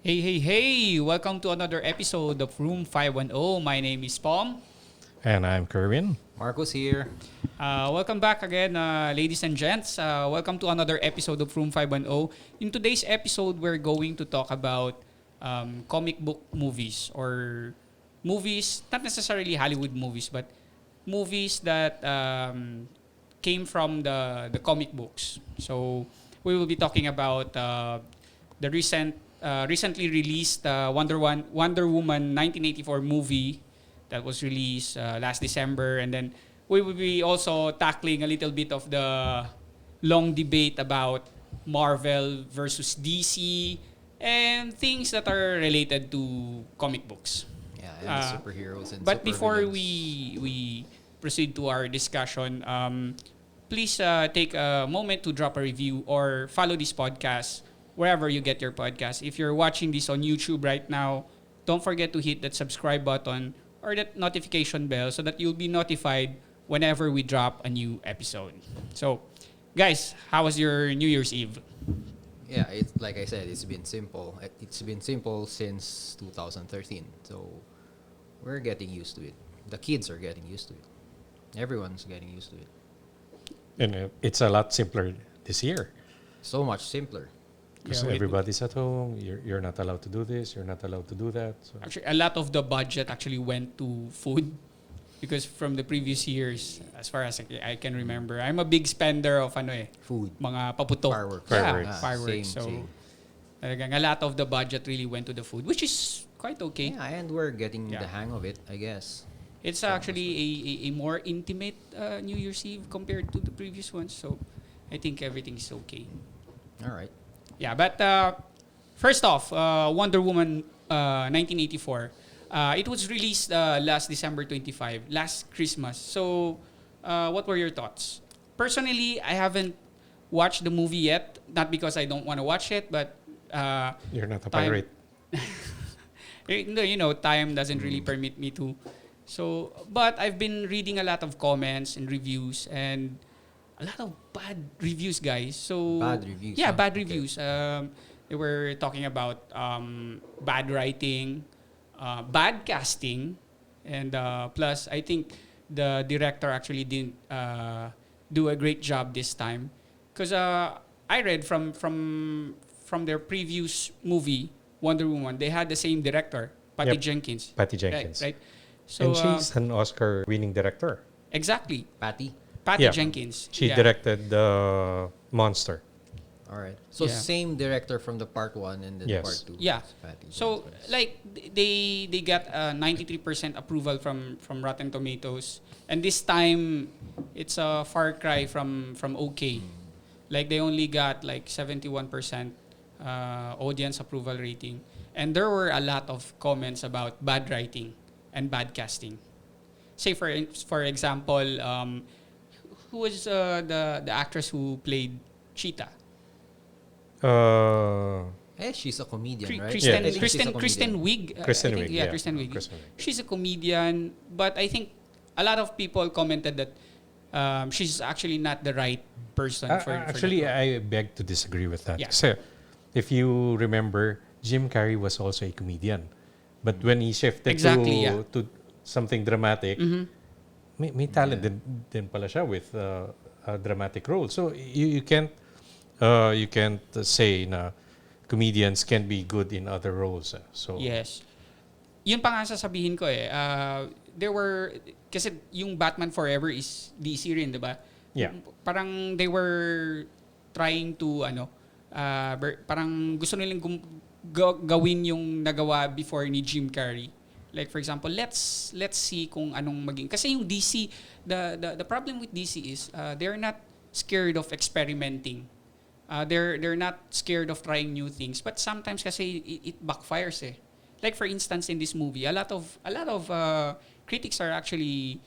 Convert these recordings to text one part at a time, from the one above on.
Hey, hey, hey! Welcome to another episode of Room 510. My name is Pom. And I'm Kerwin. Marcos here. Welcome back again, ladies and gents. Welcome to another episode of Room 510. In today's episode, we're going to talk about comic book movies or movies, not necessarily Hollywood movies, but movies that came from the comic books. So we will be talking about the recently released Wonder Woman 1984 movie that was released last December, and then we will be also tackling a little bit of the long debate about Marvel versus DC and things that are related to comic books. Yeah, and Uh, the superheroes and But before supervillains. we proceed to our discussion, please take a moment to drop a review or follow this podcast wherever you get your podcast. If you're watching this on YouTube right now, don't forget to hit that subscribe button or that notification bell so that you'll be notified whenever we drop a new episode. So, guys, how was your New Year's Eve? Yeah, it's like I said, it's been simple. It's been simple since 2013. So we're getting used to it. The kids are getting used to it. Everyone's getting used to it. And it's a lot simpler this year So much simpler. because Yeah, everybody's at home. You're not allowed to do this. You're not allowed to do that. So Actually, a lot of the budget actually went to food because from the previous years, as far as I can remember, I'm a big spender of Food. mga paputok. Fireworks. Yeah, Fireworks. fireworks. Same, So, same. talagang a lot of the budget really went to the food, which is quite okay. Yeah, and we're getting Yeah. the hang of it, I guess. It's actually a more intimate New Year's Eve compared to the previous ones. So, I think everything is okay. All right. Yeah, but first off, Wonder Woman 1984. It was released last December 25, last Christmas. So, what were your thoughts? Personally, I haven't watched the movie yet. Not because I don't want to watch it, but you're not a time- pirate. time doesn't really permit me to. So, but I've been reading a lot of comments and reviews and a lot of bad reviews, guys. So Bad reviews, Yeah, huh? bad Okay. reviews. They were talking about bad writing, bad casting, and plus I think the director actually didn't do a great job this time, because I read from their previous movie Wonder Woman, they had the same director, Patty Yep. Jenkins. Patty Jenkins. Right. So And she's an Oscar-winning director. exactly, Patty. Patty Yeah. Jenkins. She Yeah. directed the Monster. All right. So Yeah. same director from the part 1 and then Yes. part 2. Yeah. Patty So Jenkins. like they got 93% approval from Rotten Tomatoes, and this time it's a far cry from OK. Like they only got like 71% audience approval rating, and there were a lot of comments about bad writing and bad casting. Say for example, who was the actress who played Cheetah? She's a comedian, right? Kristen, I think she's a Kristen, comedian. Kristen Wiig. Kristen I think, Wiig, yeah, yeah. Kristen Wiig. Kristen Wiig. She's a comedian, but I think a lot of people commented that she's actually not the right person for Actually, the role. I beg to disagree with that. Yeah. Kasi if you remember, Jim Carrey was also a comedian. But when he shifted Exactly, yeah. to something dramatic, Mhm. may talent din pala siya with a dramatic role. So you can't say na comedians can be good in other roles. So Yes. Yun pa nga sasabihin ko eh. There were, kasi yung Batman Forever is DC rin, di ba? Yeah. Parang they were trying to, parang gusto nilang gawin yung nagawa before ni Jim Carrey. Like for example, let's see kung anong maging, kasi yung DC, the problem with DC is they're not scared of experimenting. They're not scared of trying new things, but sometimes kasi it backfires eh. Like for instance in this movie, a lot of critics are actually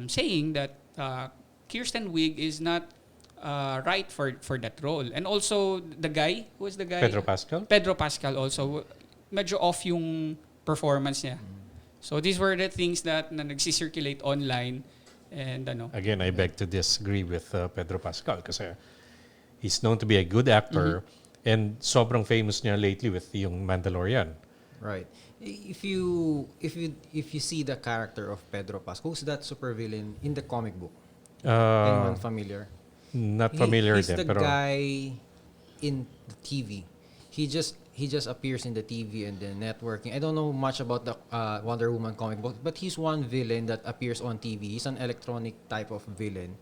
saying that Kirsten Wiig is not right for that role. And also the guy, who was the guy? Pedro Pascal? Pedro Pascal also, medyo off yung performance niya. So these were the things that na nagsisirculate online, and Again, I beg to disagree with Pedro Pascal kasi he's known to be a good actor And sobrang famous niya lately with yung Mandalorian. Right. If you see the character of Pedro Pascal, who's that supervillain in the comic book? Anyone familiar? Not familiar He's din, the pero guy in the TV. He just appears in the TV and the networking. I don't know much about the Wonder Woman comic book, but he's one villain that appears on TV. He's an electronic type of villain.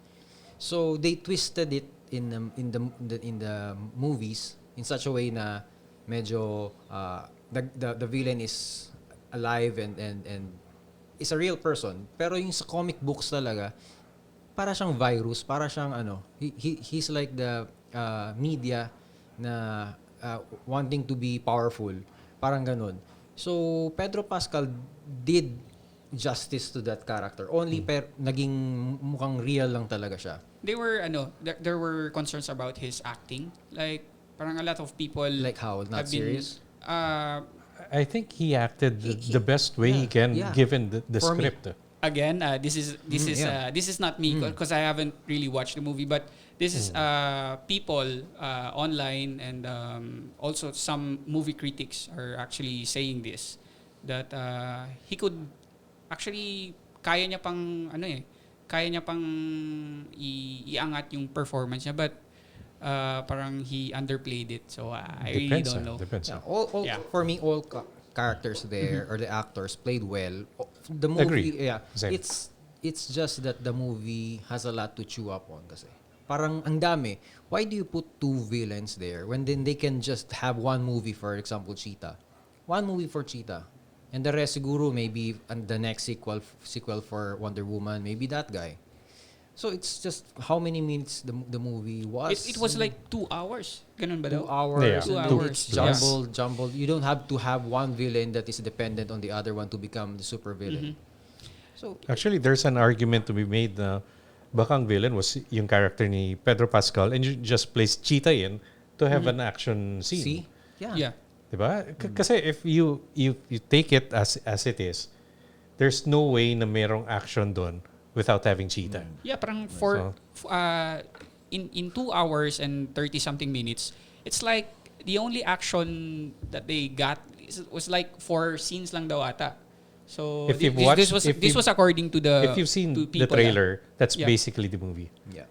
So they twisted it in the movies in such a way na medyo the villain is alive and is a real person. Pero yung sa comic books talaga, para siyang virus, para siyang he's like the media na wanting to be powerful, parang ganun. So Pedro Pascal did justice to that character. Only naging mukhang real lang talaga siya. There were concerns about his acting. Like parang a lot of people Like how? Not have been, serious? I think he acted the best way he can given the For me. script. Again, this is not me because I haven't really watched the movie, but this is people online and also some movie critics are actually saying this, that he could actually kaya niya pang iangat yung performance niya, but parang he underplayed it, so I really don't know. Depends. Yeah, for me, all characters there or the actors played well. The movie, Agree. Same. it's just that the movie has a lot to chew up on kasi. Parang ang dami. Why do you put two villains there when then they can just have one movie, for example, Cheetah. One movie for Cheetah. And the rest siguro maybe the next sequel for Wonder Woman, maybe that guy. So it's just how many minutes the movie was. It was like 2 hours. Ganun ba 2 daw? hours. Yeah. Two and hours. It's jumbled. You don't have to have one villain that is dependent on the other one to become the super villain. So Actually, there's an argument to be made na baka ang villain was yung character ni Pedro Pascal and you just place Cheetah in to have an action scene. see, Yeah. Diba? Kasi if you take it as it is, there's no way na merong action doon without having Cheetah. Yeah, parang in 2 hours and 30 something minutes, it's like the only action that they got was like 4 scenes lang daw ata. So If you've watched- this was according to the If you've seen to the people, trailer, that's Yeah. basically the movie. yeah.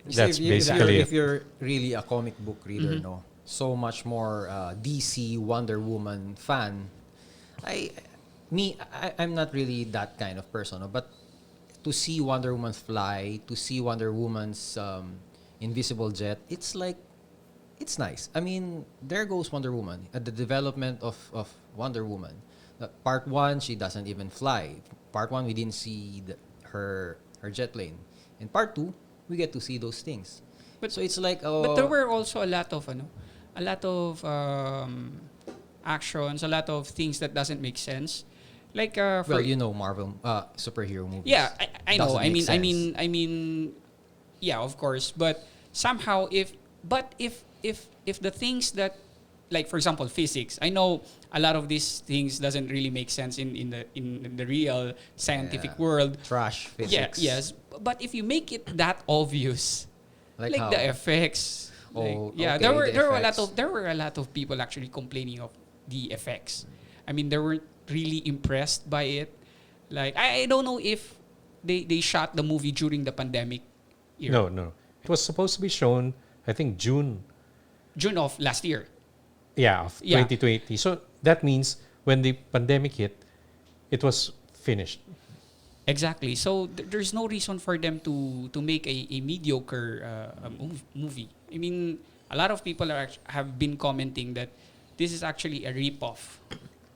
That's if basically if you're really a comic book reader, no, so much more DC Wonder Woman fan. I'm not really that kind of person, no? But to see Wonder Woman fly, to see Wonder Woman's invisible jet, it's nice. I mean, there goes Wonder Woman at the development of Wonder Woman. Part 1, she doesn't even fly. Part 1, we didn't see her jet plane. In part 2, we get to see those things. So it's like But there were also a lot of actions, a lot of things that doesn't make sense. Like for Marvel superhero movies. yeah, I know. Doesn't make sense. I mean, yeah, of course. But somehow, if the things that, like for example, physics, I know a lot of these things doesn't really make sense in the real scientific world. Trash Yeah, physics. yes. But if you make it that obvious, like how? the effects, Okay, there were the a lot effects. of people actually complaining of the effects. I mean, they weren't really impressed by it. Like I don't know if they shot the movie during the pandemic era. No. It was supposed to be shown, I think, June Of last year. of 2020. So that means when the pandemic hit, it was finished. Exactly. So there's no reason for them to make a mediocre movie. I mean, a lot of people have been commenting that this is actually a rip-off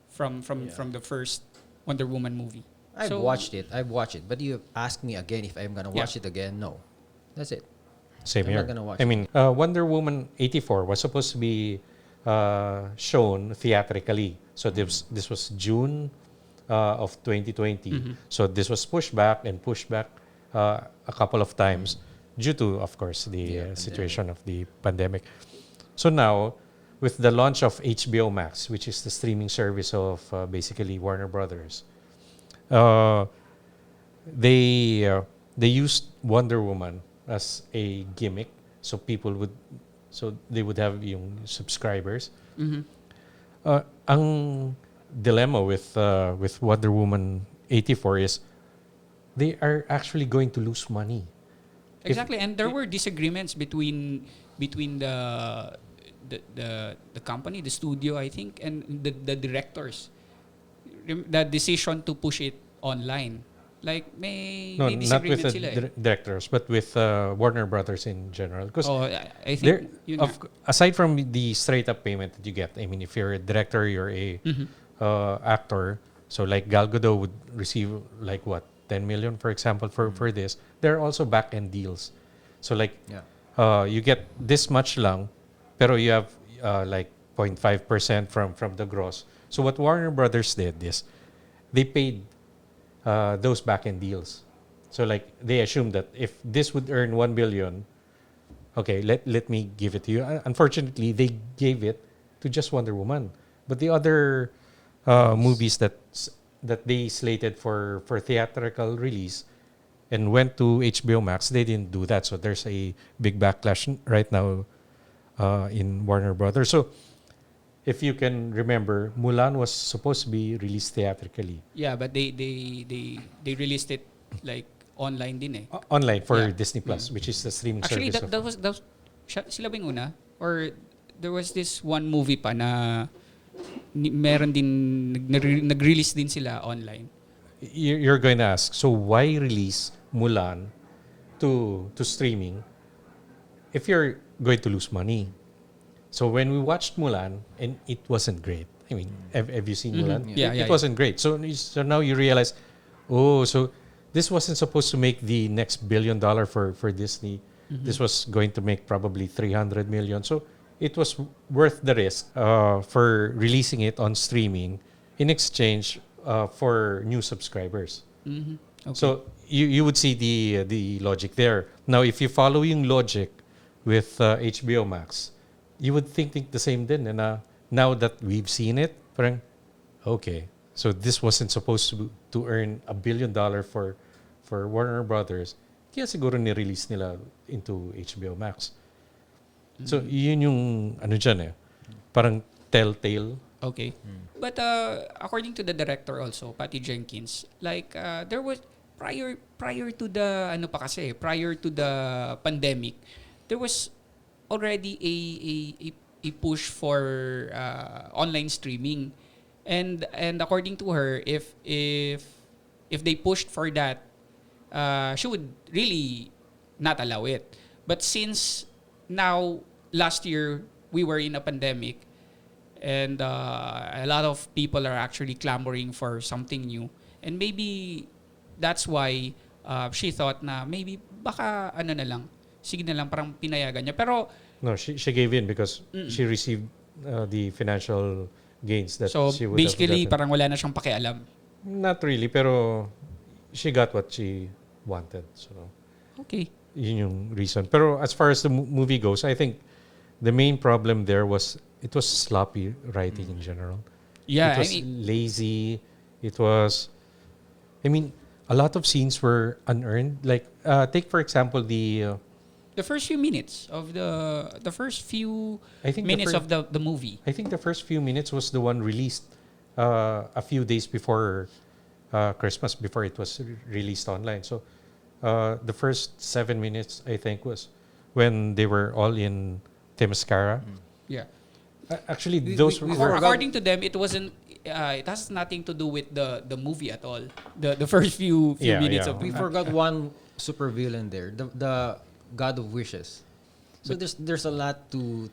from the first Wonder Woman movie. I've watched it, but you ask me again if I'm gonna watch it again. No, that's it. Same I'm here. not gonna watch I mean, Wonder Woman 84 was supposed to be shown theatrically. So this was June of 2020. So this was pushed back a couple of times due to, of course, the situation of the pandemic. So now, with the launch of HBO Max, which is the streaming service of basically Warner Brothers, they used Wonder Woman as a gimmick, so people would So they would have yung subscribers. Mhm. Ang dilemma with Wonder Woman 84 is they are actually going to lose money. Exactly, and there were disagreements between the company, the studio, I think, and the directors. The decision to push it online, like No, may not with disagreements the sila eh. directors, but with Warner Brothers in general. Because Oh, I think yun nga. aside from the straight up payment that you get, I mean, if you're a director, you're a Mhm. actor. So like Gal Gadot would receive like what 10 million, for example, for this. There are also back end deals. So like you get this much lang, pero you have like 0.5% from the gross. So what Warner Brothers did is they paid those back end deals. So like they assumed that if this would earn 1 billion, okay, let me give it to you. Unfortunately, they gave it to just Wonder Woman. But the other movies that they slated for theatrical release and went to HBO Max, they didn't do that. So there's a big backlash right now in Warner Brothers. So if you can remember, Mulan was supposed to be released theatrically. Yeah, but they released it like online din eh. Online for Yeah. Disney Plus, which is the streaming Actually, service. that was sila ba yung una? Or there was this one movie pa na meron din nag-release din sila online. You're going to ask, so why release Mulan to streaming if you're going to lose money? So when we watched Mulan, and it wasn't great. I mean, have you seen Mulan? Yeah, It wasn't great. So now you realize, oh, so this wasn't supposed to make the next $1 billion for Disney. This was going to make probably 300 million. So it was worth the risk for releasing it on streaming in exchange for new subscribers. Mhm. Okay. So you would see the logic there. Now, if you follow yung logic with HBO Max, you would think the same din. And now that we've seen it, parang, okay, so this wasn't supposed to earn $1 billion for Warner Brothers. Kaya siguro ni-release nila into HBO Max. So yun yung ano dyan eh. Parang telltale. Okay. But according to the director also, Patty Jenkins, like there was prior to the prior to the pandemic, there was already a push for online streaming. And according to her, if they pushed for that, she would really not allow it. But since now last year we were in a pandemic, and a lot of people are actually clamoring for something new, and maybe that's why she thought na maybe baka ano na lang, sige na lang, parang pinayagan niya. Pero No, she gave in because she received the financial gains that so she would basically have gotten. parang wala na siyang pakialam. Not really, pero she got what she wanted. So Okay. yun yung reason. Pero as far as the movie goes, I think the main problem there was it was sloppy writing in general. Yeah, It was lazy. It was, I mean, a lot of scenes were unearned. Like, take for example the first few minutes of the first few I think minutes of the movie. I think the first few minutes was the one released a few days before Christmas, before it was released online. So the first 7 minutes, I think, was when they were all in Temescara. Yeah. Actually, We- those we were forgot- According to them, it wasn't. It has nothing to do with the movie at all. The first few Yeah, minutes yeah. of We forgot one supervillain there, the God of Wishes. So there's a lot to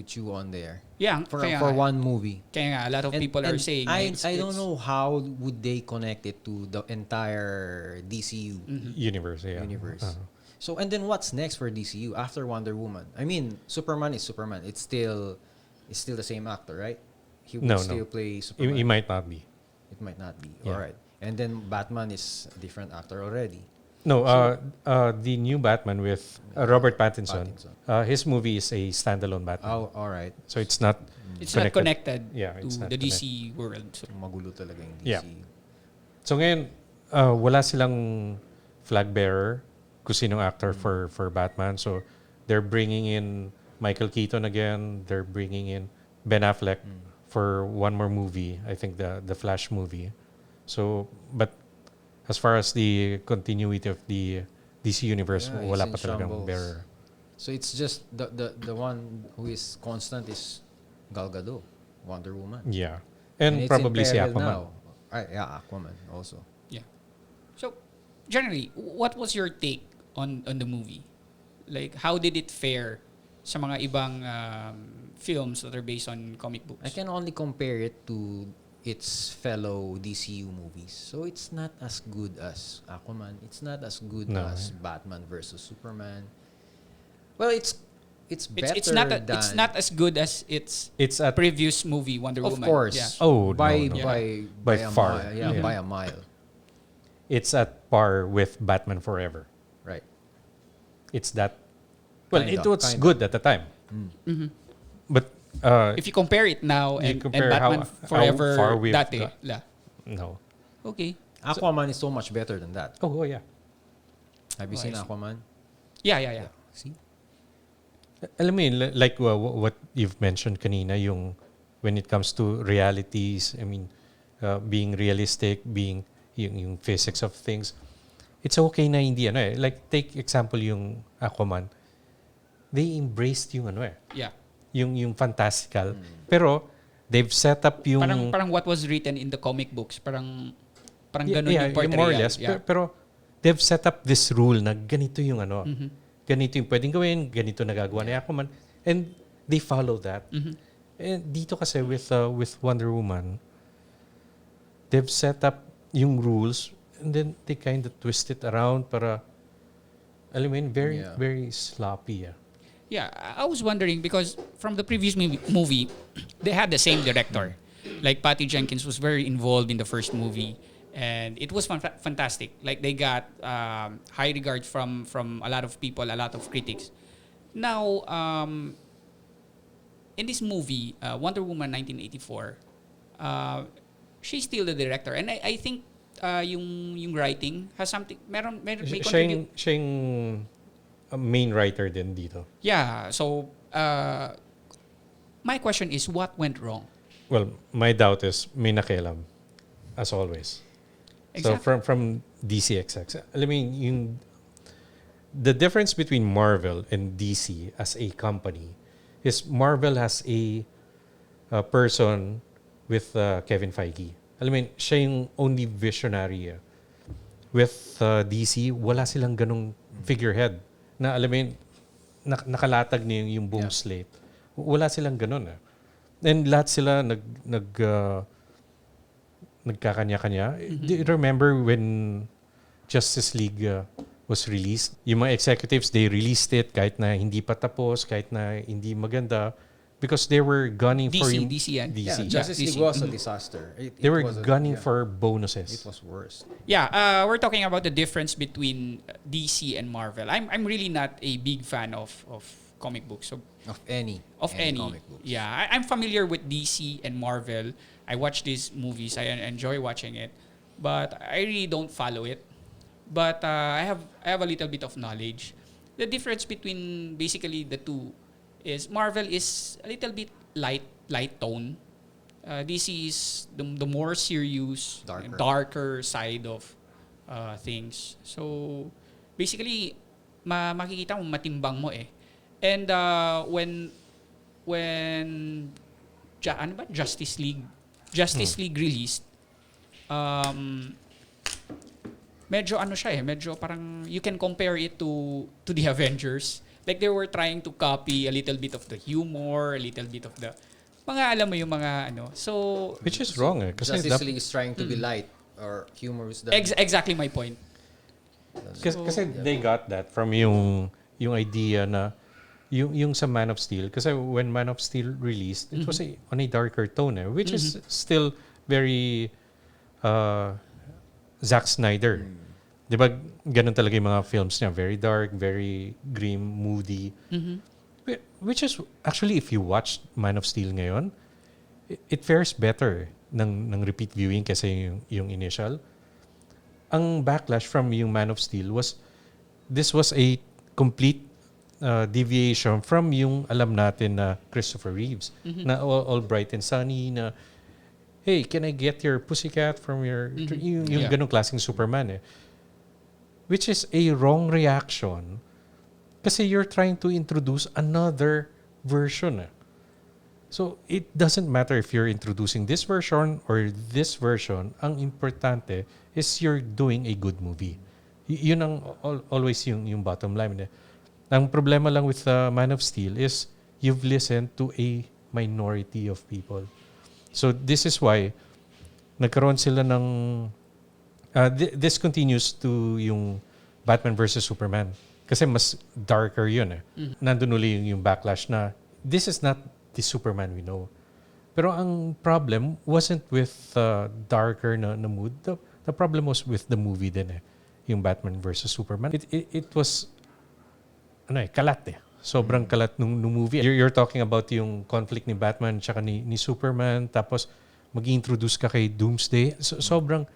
chew on there Yeah, for kaya, one movie. kaya nga, a lot of people are saying I don't know how would they connect it to the entire DCU universe. Yeah. universe. Uh-huh. So and then what's next for DCU after Wonder Woman? I mean, Superman is Superman. It's still the same actor, right? He would No. still play Superman. It might not be. It might not be. Yeah. All right. And then Batman is a different actor already. No, the new Batman with Robert Pattinson. Pattinson. His movie is a standalone Batman. Oh, all right. So it's not it's not connected Yeah, to it's not the DC world. So, Magulo talaga yung DC. Yeah. So ngayon, wala silang flag bearer kung sinong actor for Batman. So they're bringing in Michael Keaton again. They're bringing in Ben Affleck for one more movie. I think the Flash movie. So, but as far as the continuity of the DC universe, Yeah, wala it's pa in talagang shambles. bearer. So it's just the one who is constant is Gal Gadot, Wonder Woman. Yeah. And it's probably in si peril Aquaman. now. Yeah, Aquaman also. Yeah. So, generally, what was your take on the movie? Like, how did it fare sa mga ibang films that are based on comic books? I can only compare it to its fellow DCU movies. So it's not as good as Aquaman. It's not as good No. as Batman versus Superman. Well, it's better It's not than it's not as good as its It's at previous movie Wonder of Woman. course. Yeah. Oh, by no, no. by By a far. mile, yeah, Yeah. by a mile. it's at par with Batman Forever. Right. It's that. Well, Kinda, it was kinda. good at the time, Mhm. but If you compare it now You and compare Batman how Forever far we've dati, got. no. Okay. Aquaman is so much better than that. Oh yeah. Have you Oh, seen I see. Aquaman? Yeah. See? Alam mo yun, like what you've mentioned kanina, yung when it comes to realities, I mean, being realistic, being yung physics of things, it's okay na hindi ano eh. Like take example yung Aquaman, they embraced yung ano eh, Yeah. yung fantastical. Pero they've set up yung Parang what was written in the comic books, parang ganun yeah, yung portrayal. more or less. Yeah. Pero they've set up this rule na ganito yung ano, Mhm. ganito yung pwedeng gawin, ganito nagagawa ni Aquaman, and they follow that. Mhm. And dito kasi with Wonder Woman, they've set up yung rules and then they kind of twist it around para, alam mo yun, very, Yeah. very sloppy. Yeah, I was wondering because from the previous movie, they had the same director. Like Patty Jenkins was very involved in the first movie, and it was fantastic. Like they got high regard from a lot of people, a lot of critics. Now, in this movie, Wonder Woman 1984, she's still the director, and I think yung writing has something. May contribute. Siya yung main writer din dito. Yeah. So, my question is, what went wrong? Well, my doubt is may nakialam, as always. So Exactly. from DCXX, alam mo yung the difference between Marvel and DC as a company is Marvel has a person with Kevin Feige. Alam mo yun, siya yung only visionary. With DC, wala silang ganong figurehead na alam mo yun, nakalatag niya yung boom Yeah. slate. Wala silang ganon. And lahat sila nagkakanya-kanya. Do you remember when Justice League was released? Yung mga executives, they released it kahit na hindi pa tapos, kahit na hindi maganda, because they were gunning for yung DC yan. DC. Yeah, Justice League DC. was a disaster. They were gunning for bonuses. It was worse. Yeah, we're talking about the difference between DC and Marvel. I'm really not a big fan of comic books. So Of any comic books. Yeah, I'm familiar with DC and Marvel. I watch these movies. I enjoy watching it, but I really don't follow it. But I have a little bit of knowledge. The difference between basically the two is Marvel is a little bit light tone. DC is the more serious, darker side of things. So basically, makikita mo matimbang mo eh. And when Justice League released, medyo ano siya eh, medyo parang you can compare it to the Avengers. Like they were trying to copy a little bit of the humor, a little bit of the mga alam mo yung mga ano. So Which is wrong eh. Kasi Justice League is trying to be light or humorous. exactly my point. Kasi they got that from yung idea na yung sa Man of Steel. Kasi when Man of Steel released, it was on a darker tone which is still very Zack Snyder. Di ba ganun talaga yung mga films niya? Very dark, very grim, moody. Which is, actually, if you watch Man of Steel ngayon, it fares better ng repeat viewing kasi yung initial. Ang backlash from yung Man of Steel was, this was a complete deviation from yung alam natin na Christopher Reeves. Na all bright and sunny, na hey, can I get your pussycat from your... Yung Yeah. ganong klaseng Superman eh. Which is a wrong reaction kasi you're trying to introduce another version eh. So, it doesn't matter if you're introducing this version or this version. Ang importante is you're doing a good movie. Yun ang always yung bottom line. Eh. Ang problema lang with Man of Steel is you've listened to a minority of people. So, this is why nagkaroon sila ng... this continues to yung Batman versus Superman. Kasi mas darker yun eh. Nandun uli yung backlash na this is not the Superman we know. Pero ang problem wasn't with darker na mood. The problem was with the movie din eh. Yung Batman versus Superman. It was kalat eh. Sobrang kalat nung movie. You're talking about yung conflict ni Batman tsaka ni Superman, tapos mag-introduce ka kay Doomsday. Sobrang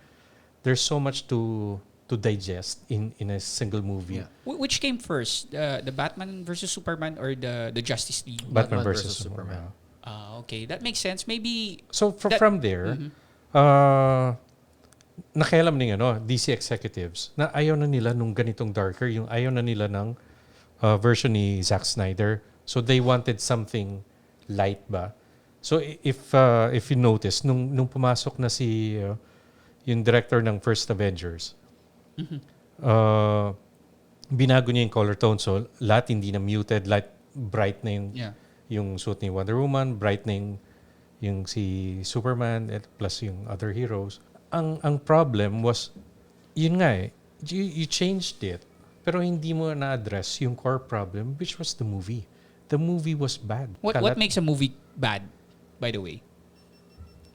there's so much to digest in a single movie. Yeah. Which came first? The Batman versus Superman or the Justice League? Batman versus Superman. Okay, that makes sense. Maybe So from there, nakialam ng DC executives na ayaw na nila nung ganitong darker, yung ayaw na nila ng version ni Zack Snyder. So they wanted something light ba? So if you notice, nung pumasok na si yung director ng First Avengers, binago niya yung color tone. So lahat hindi na muted, light, bright na yung suit ni Wonder Woman, bright na yung si Superman, plus yung other heroes. Ang problem was, yun nga eh, you changed it, pero hindi mo na-address yung core problem, which was the movie. The movie was bad. what makes a movie bad, by the way?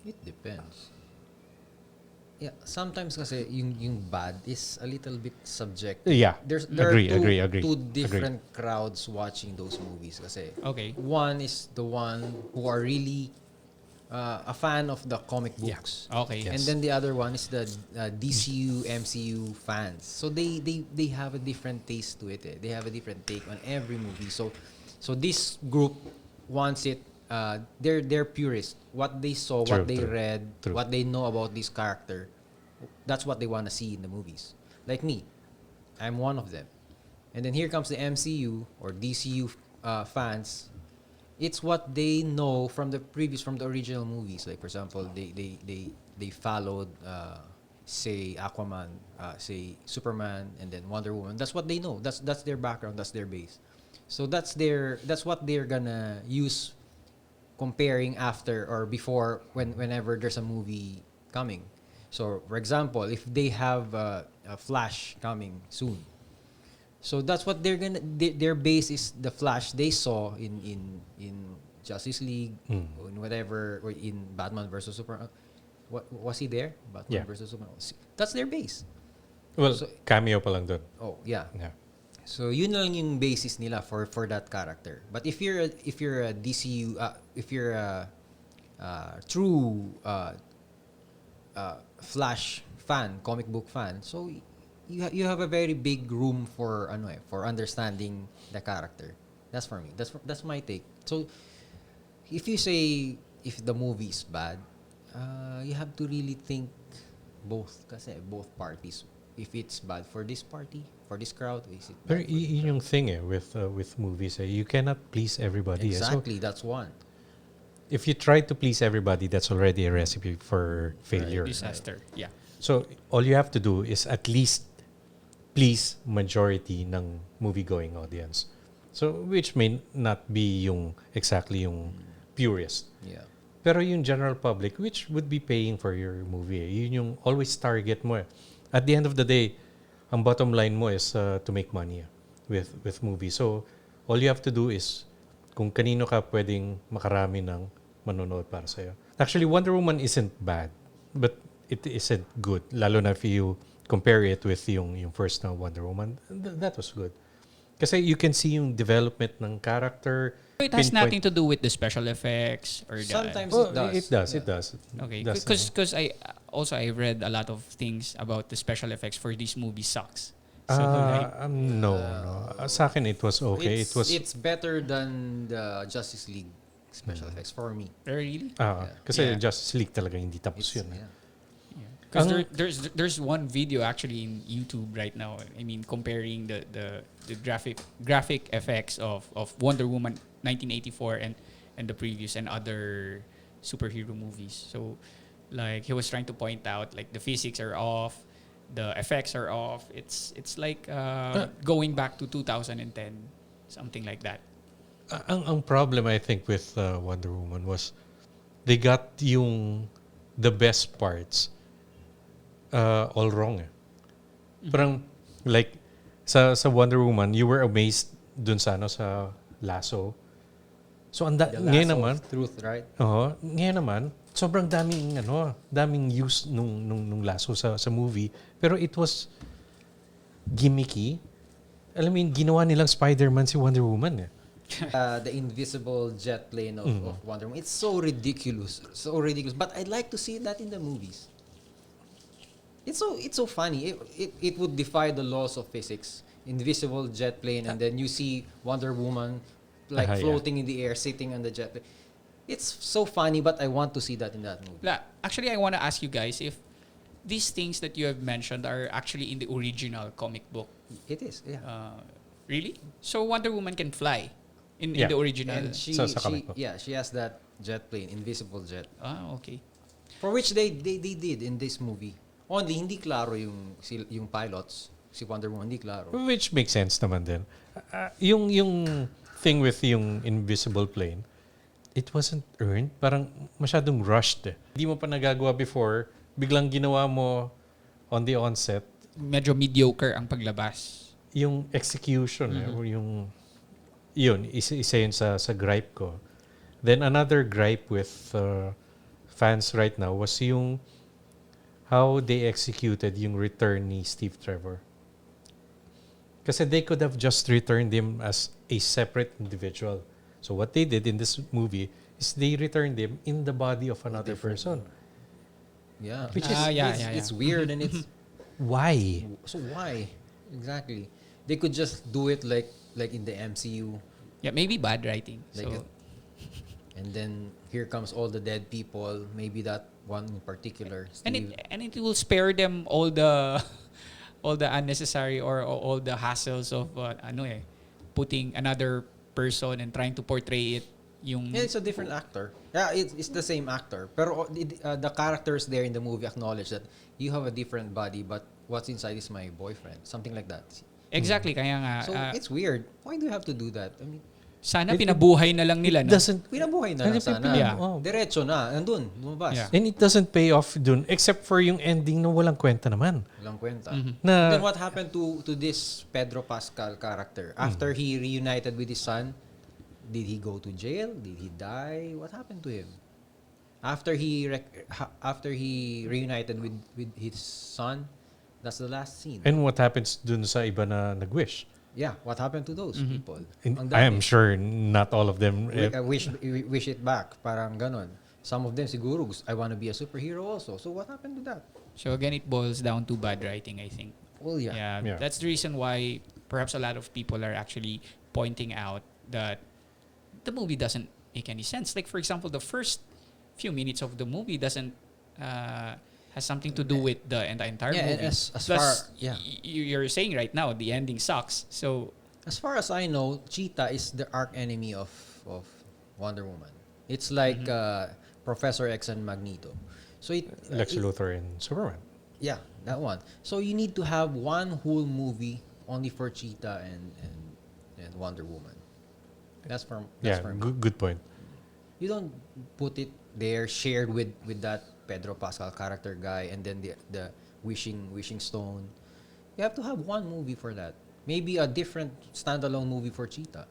It depends. Yeah, sometimes kasi yung bad is a little bit subjective. Yeah, There agree. are two different crowds watching those movies kasi. Okay. One is the one who are really a fan of the comic books. Okay. And then the other one is the DCU, MCU fans. So they have a different taste to it. Eh. They have a different take on every movie. So this group wants it. They're purists. What they saw, what they read, what they know about this character, that's what they want to see in the movies. Like me, I'm one of them. And then here comes the MCU or DCU fans. It's what they know from the original movies. Like for example, they followed say Aquaman, say Superman, and then Wonder Woman. That's what they know. That's their background. That's their base. So that's what they're gonna use comparing after or before whenever there's a movie coming. So for example, if they have a Flash coming soon, so that's what they're gonna. Their base is the Flash they saw in Justice League, or in whatever, or in Batman versus Superman. What was he there? Batman versus Superman. That's their base. Well, cameo pa lang dun. Oh yeah. So yun lang yung basis nila for that character. But if you're a DCU, if you're a true Flash fan, comic book fan, so you have a very big room for understanding the character. That's for me. That's my take. So if you say if the movie is bad, you have to really think both both parties. If it's bad for this party, for this crowd, is it Pero bad for this yun yung thing with movies you cannot please everybody. Exactly, that's one. If you try to please everybody, that's already a recipe for failure. Disaster. Yeah. So all you have to do is at least please majority ng movie-going audience. So which may not be exactly yung purist. Yeah. Pero yung general public, which would be paying for your movie, yun yung always target mo. At the end of the day, ang bottom line mo is to make money with movies. So all you have to do is kung kanino ka pwedeng makarami ng manonood para sa'yo. Actually, Wonder Woman isn't bad, but it isn't good. Lalo na if you compare it with yung first na Wonder Woman, that was good. Kasi you can see yung development ng character. It has nothing to do with the special effects or the... Sometimes it does. It does. Okay, It does, because I read a lot of things about the special effects for these movies sucks. So like, No. Sa akin, it was okay. It was, It's better than the Justice League special effects for me. really? kasi Yeah. Justice League talaga hindi tapos It's, yun. yeah. Because Ang- there's one video actually in YouTube right now. I mean, comparing the graphic effects of Wonder Woman 1984 and the previous and other superhero movies. So, like he was trying to point out like the physics are off, the effects are off. It's like going back to 2010, something like that. Ang problem, I think, with Wonder Woman was they got the best parts all wrong. Parang, like, sa Wonder Woman, you were amazed dun sa lasso. So, The ngayon lasso naman, of truth, right? ngayon naman, sobrang daming use nung lasso sa movie. Pero it was gimmicky. Alam mo yun, ginawa nilang Spider-Man si Wonder Woman. The invisible jet plane of Wonder Woman. It's so ridiculous. So ridiculous. But I'd like to see that in the movies. It's so funny. It would defy the laws of physics. Invisible jet plane, and then you see Wonder Woman like Yeah. floating in the air, sitting on the jet plane. It's so funny, but I want to see that in that movie. Actually, I want to ask you guys if these things that you have mentioned are actually in the original comic book. It is, yeah. Really? So Wonder Woman can fly in Yeah. the original. And she comic book. she has that jet plane, invisible jet, Okay. for which they did in this movie. Only hindi klaro yung pilots, si Wonder Woman hindi klaro. Which makes sense naman din. Yung thing with yung invisible plane, it wasn't earned. Parang masyadong rushed. Hindi mo pa nagagawa before, biglang ginawa mo on the onset. Medyo mediocre ang paglabas. Yung execution, or yun, isa yun sa gripe ko. Then another gripe with fans right now was yung how they executed yung return ni Steve Trevor. Kasi they could have just returned him as a separate individual. So what they did in this movie is they returned him in the body of another person. Yeah. Which is is- it's weird, and it's Why? so why? Exactly. They could just do it like in the MCU. Yeah, maybe bad writing. Like So And then here comes all the dead people, maybe that one in particular, Steve. and it will spare them all the all the unnecessary or all the hassles of putting another person and trying to portray it yung Yeah, it's a different actor. Yeah, it's the same actor. Pero the characters there in the movie acknowledge that you have a different body, but what's inside is my boyfriend. Something like that. exactly kaya nga So it's weird. Why do you have to do that? I mean, sana pinabuhay na lang nila, no? Doesn't pinabuhay na lang sana. Yeah. Diretso na. Nandun. Lumabas. Yeah. and it doesn't pay off dun except for yung ending na walang kwenta naman. Walang kwenta. Na Then what happened to this Pedro Pascal character? After he reunited with his son, did he go to jail? Did he die? What happened to him? After he reunited with his son, that's the last scene. and what happens dun sa iba na nag-wish? Yeah, what happened to those people? Ang I am dami. sure not all of them. I wish it back. Parang ganon. Some of them siguro, I want to be a superhero also. So what happened to that? So again, it boils down to bad writing, I think. Well, yeah. Yeah. That's the reason why perhaps a lot of people are actually pointing out that the movie doesn't make any sense. Like for example, the first few minutes of the movie doesn't has something to do with the entire Yeah, movie. and as Plus, far- yeah. you're saying right now the ending sucks. So As far as I know, Cheetah is the arch enemy of Wonder Woman. It's like Professor X and Magneto. So Lex Luthor and Superman. yeah, that one. So you need to have one whole movie only for Cheetah and Wonder Woman. That's for Yeah, me. good point. You don't put it there shared with that Pedro Pascal character guy, and then the wishing stone. You have to have one movie for that. Maybe a different standalone movie for Cheetah.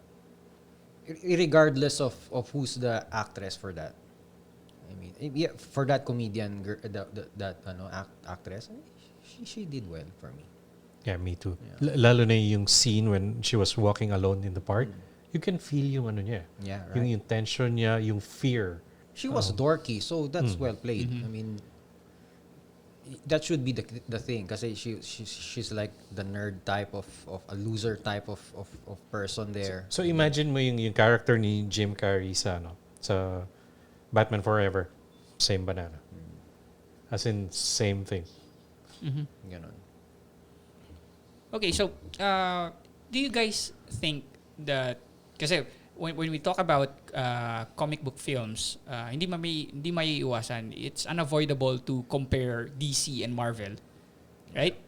Regardless of who's the actress for that. I mean, yeah, for that comedian, actress, she did well for me. Yeah, me too. Yeah. Lalo na yung scene when she was walking alone in the park. You can feel yung niya. Yeah, right. Yung tension niya, yung fear. She was dorky, so that's well played. I mean, that should be the thing kasi she's like the nerd type of a loser type of person there. So imagine mo yung character ni Jim Carrey sa sa Batman Forever. Same banana. As in same thing. Mhm. Ganon. Okay, so do you guys think that kasi when we talk about comic book films, hindi maiiwasan. It's unavoidable to compare DC and Marvel, right?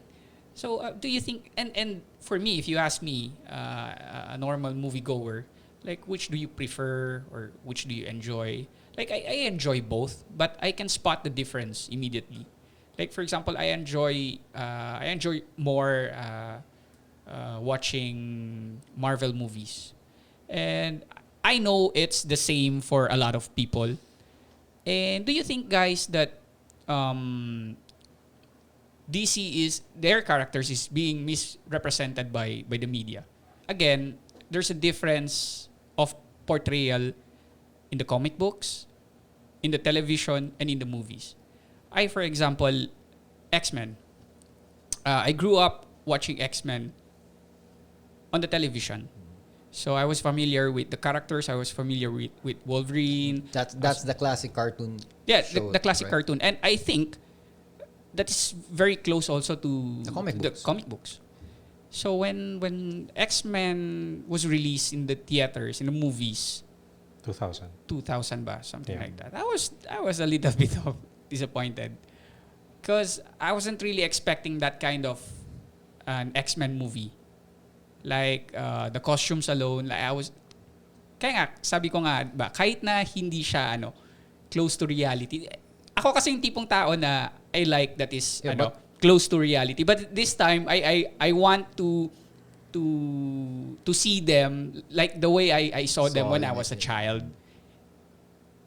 So do you think and for me, if you ask me, a normal moviegoer, like which do you prefer or which do you enjoy? Like I enjoy both, but I can spot the difference immediately. Like for example, I enjoy more watching Marvel movies. And I know it's the same for a lot of people. And do you think, guys, that DC is their characters is being misrepresented by the media? Again, there's a difference of portrayal in the comic books, in the television, and in the movies. For example, X-Men. I grew up watching X-Men on the television. So I was familiar with the characters. I was familiar with Wolverine. That's the classic cartoon. Yeah, show, the classic right? cartoon. And I think that is very close also to The comic books. So when X-Men was released in the theaters, in the movies, 2000. 2000 ba, something Yeah. like that. I was a little bit of disappointed because I wasn't really expecting that kind of an X-Men movie. Like the costumes alone, like kaya nga sabi ko nga ba kahit na hindi siya close to reality. Ako kasi yung tipong tao na I like that is close to reality. But this time I want to see them like the way I saw them when I was a child.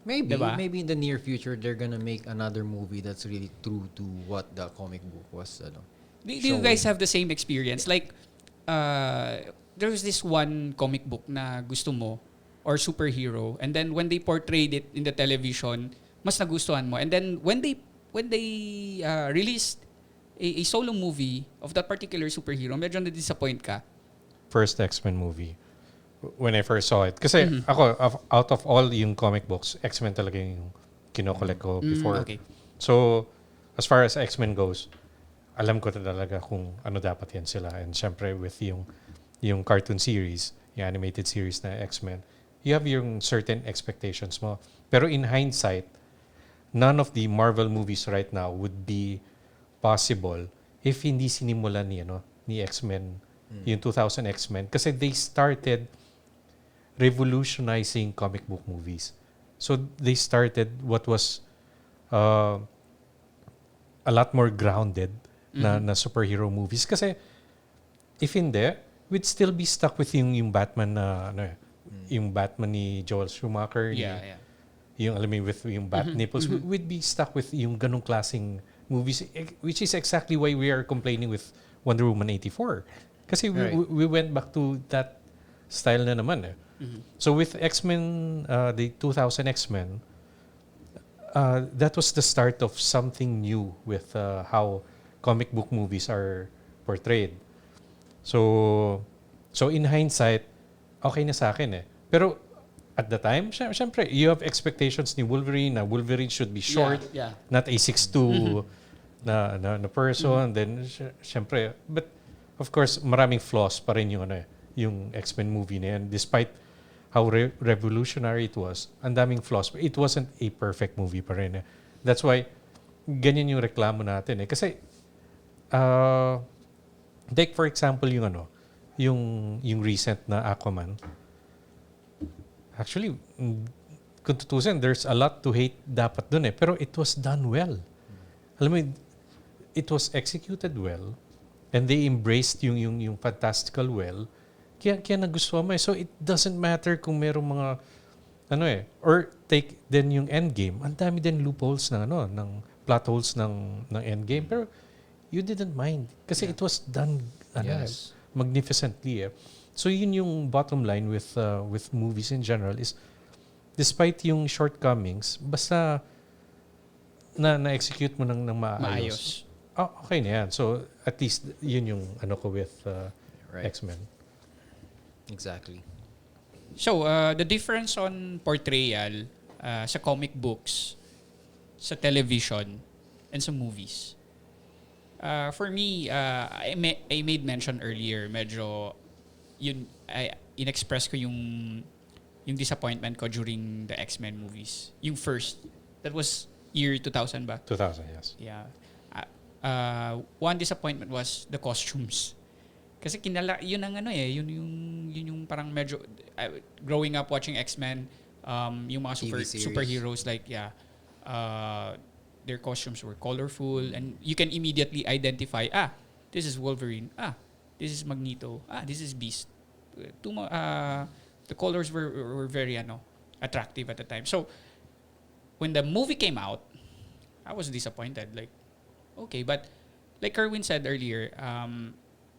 Maybe Diba? maybe in the near future they're gonna make another movie that's really true to what the comic book was. Do you guys have the same experience? Like, there was this one comic book na gusto mo or superhero, and then when they portrayed it in the television, mas nagustuhan mo. And then when they released a solo movie of that particular superhero, medyo na-disappoint ka. First X-Men movie. When I first saw it. Kasi ako, out of all yung comic books, X-Men talaga yung kinokollect ko before. Okay. So, as far as X-Men goes, alam ko na talaga kung ano dapat yan sila. And syempre with yung cartoon series, yung animated series na X-Men, you have yung certain expectations mo. Pero in hindsight, none of the Marvel movies right now would be possible if hindi sinimulan ni X-Men, yung 2000 X-Men. Kasi they started revolutionizing comic book movies. So they started what was a lot more grounded na superhero movies. Kasi if hindi, we'd still be stuck with yung Batman na yung Batman ni Joel Schumacher. Yung alam mo with yung bat nipples. We'd be stuck with yung ganong klaseng movies, which is exactly why we are complaining with Wonder Woman 84. Kasi we went back to that style na naman. So with X-Men, the 2000 X-Men, that was the start of something new with how comic book movies are portrayed. So in hindsight, okay na sa akin Pero at the time, syempre, you have expectations ni Wolverine na Wolverine should be short, not a 6'2" na person. Then syempre, but of course, maraming flaws pa rin yung X-Men movie na yan. Despite how revolutionary it was, ang daming flaws. It wasn't a perfect movie pa rin. That's why, ganyan yung reklamo natin. Kasi, like for example, yung recent na Aquaman. Actually, kung tutusin, there's a lot to hate dapat dun Pero it was done well. Alam mo, it was executed well. And they embraced yung fantastical well. Kaya nagustuhan mo So it doesn't matter kung merong mga or take then yung Endgame. Ang dami din loopholes ng plot holes ng Endgame, pero you didn't mind kasi it was done magnificently. So yun yung bottom line with movies in general is despite yung shortcomings, basta na execute mo ng maayos. Okay na yan. So, at least yun yung ano ko with Right. X-Men. Exactly. So, the difference on portrayal sa comic books, sa television, and sa movies. For me, I made mention earlier, medyo in-express ko yung disappointment ko during the X-Men movies. Yung first, that was year 2000 ba? 2000, yes. Yeah. One disappointment was the costumes. Kasi yun ang ano yun yung parang medyo growing up watching X-Men, yung mga TV series. superheroes like their costumes were colorful and you can immediately identify this is Wolverine, this is Magneto, this is Beast. The colors were very attractive at the time. So when the movie came out, I was disappointed. Like, okay, but like Kerwin said earlier,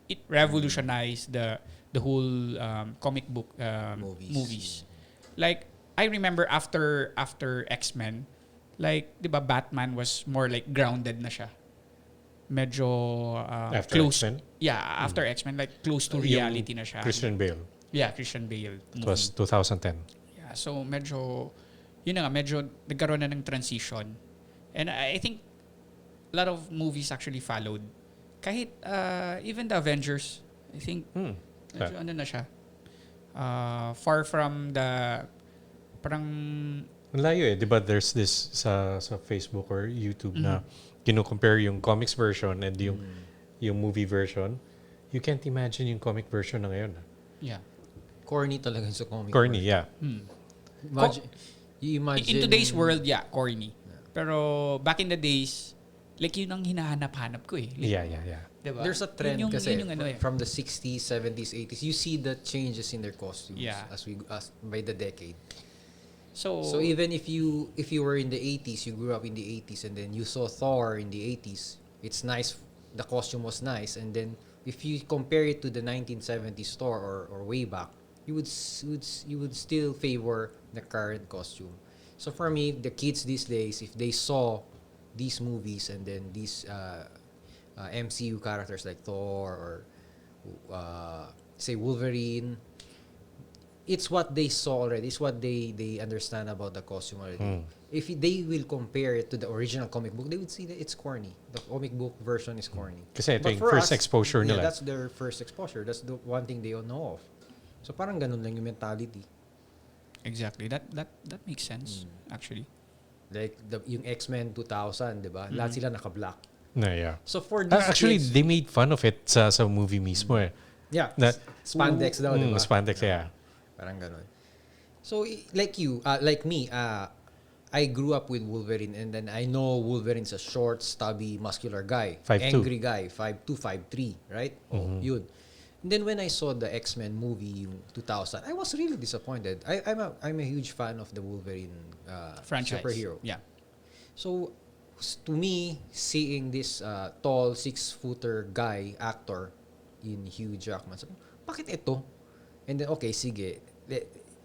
it revolutionized the whole comic book movies. Like, I remember after X-Men, like, di ba, Batman was more like grounded na siya. Medyo After close. X-Men? Yeah, after X-Men, like close to reality na siya. Christian Bale. Yeah, Christian Bale. It was 2010. Yeah, so medyo, yun na nga, medyo nagkaroon na ng transition. And I think a lot of movies actually followed. Kahit even the Avengers, I think, medyo ano na siya. Far from the, parang, Ang layo eh. Di ba there's this sa Facebook or YouTube na kino-compare yung comics version and yung movie version. You can't imagine yung comic version na ngayon. yeah. Corny talaga sa comic. Corny, world. yeah. You imagine... In today's world, yeah, corny. Pero back in the days, like yun ang hinahanap-hanap ko eh. Like, Yeah. diba? There's a trend Yun yung- kasi yun yung ano eh. from the 60s, 70s, 80s. You see the changes in their costumes Yeah. as by the decade. So even if you were in the 80s, you grew up in the 80s and then you saw Thor in the 80s, it's nice, the costume was nice, and then if you compare it to the 1970s Thor or way back, you would still favor the current costume. So for me, the kids these days, if they saw these movies and then these MCU characters like Thor or say Wolverine, it's what they saw already. It's what they understand about the costume already. If they will compare it to the original comic book, they would see that it's corny. The comic book version is corny. Kasi ito But yung for first us, exposure yeah, nila. that's their first exposure. That's the one thing they all know of. So parang ganun lang yung mentality. exactly. That makes sense actually. Like yung X-Men 2000, di ba? Lahat sila naka-black. Yeah. So for these Actually, kids, they made fun of it sa movie mismo eh. yeah, Na- spandex daw, di ba? Spandex, yeah. Parang ganun. So, like you, like me, I grew up with Wolverine and then I know Wolverine's a short, stubby, muscular guy. 5'2". Angry guy, 5'2", 5'3", right? Oh, yun. And then when I saw the X-Men movie yung 2000, I was really disappointed. I'm a huge fan of the Wolverine Franchise. superhero. Yeah. So, to me, seeing this tall, 6-footer guy, actor, in Hugh Jackman, sabi, bakit ito? And then, okay, sige.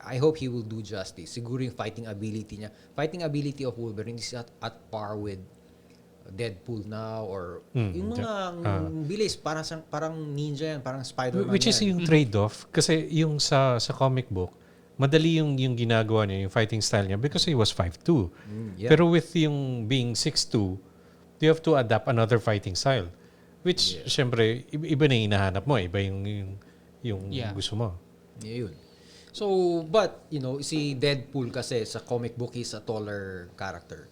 I hope he will do justice. Siguro yung fighting ability niya. Fighting ability of Wolverine is at par with Deadpool now or yung mga bilis, parang ninja yan, parang Spider-Man Which is yan. yung trade-off. Kasi yung sa comic book, madali yung ginagawa niya, yung fighting style niya because he was 5'2". Yeah. Pero with yung being 6'2", you have to adapt another fighting style. Which, syempre, iba na yung hinahanap mo. Iba yung gusto mo. Yeah, yun. So, but, si Deadpool kasi sa comic book, he's a taller character.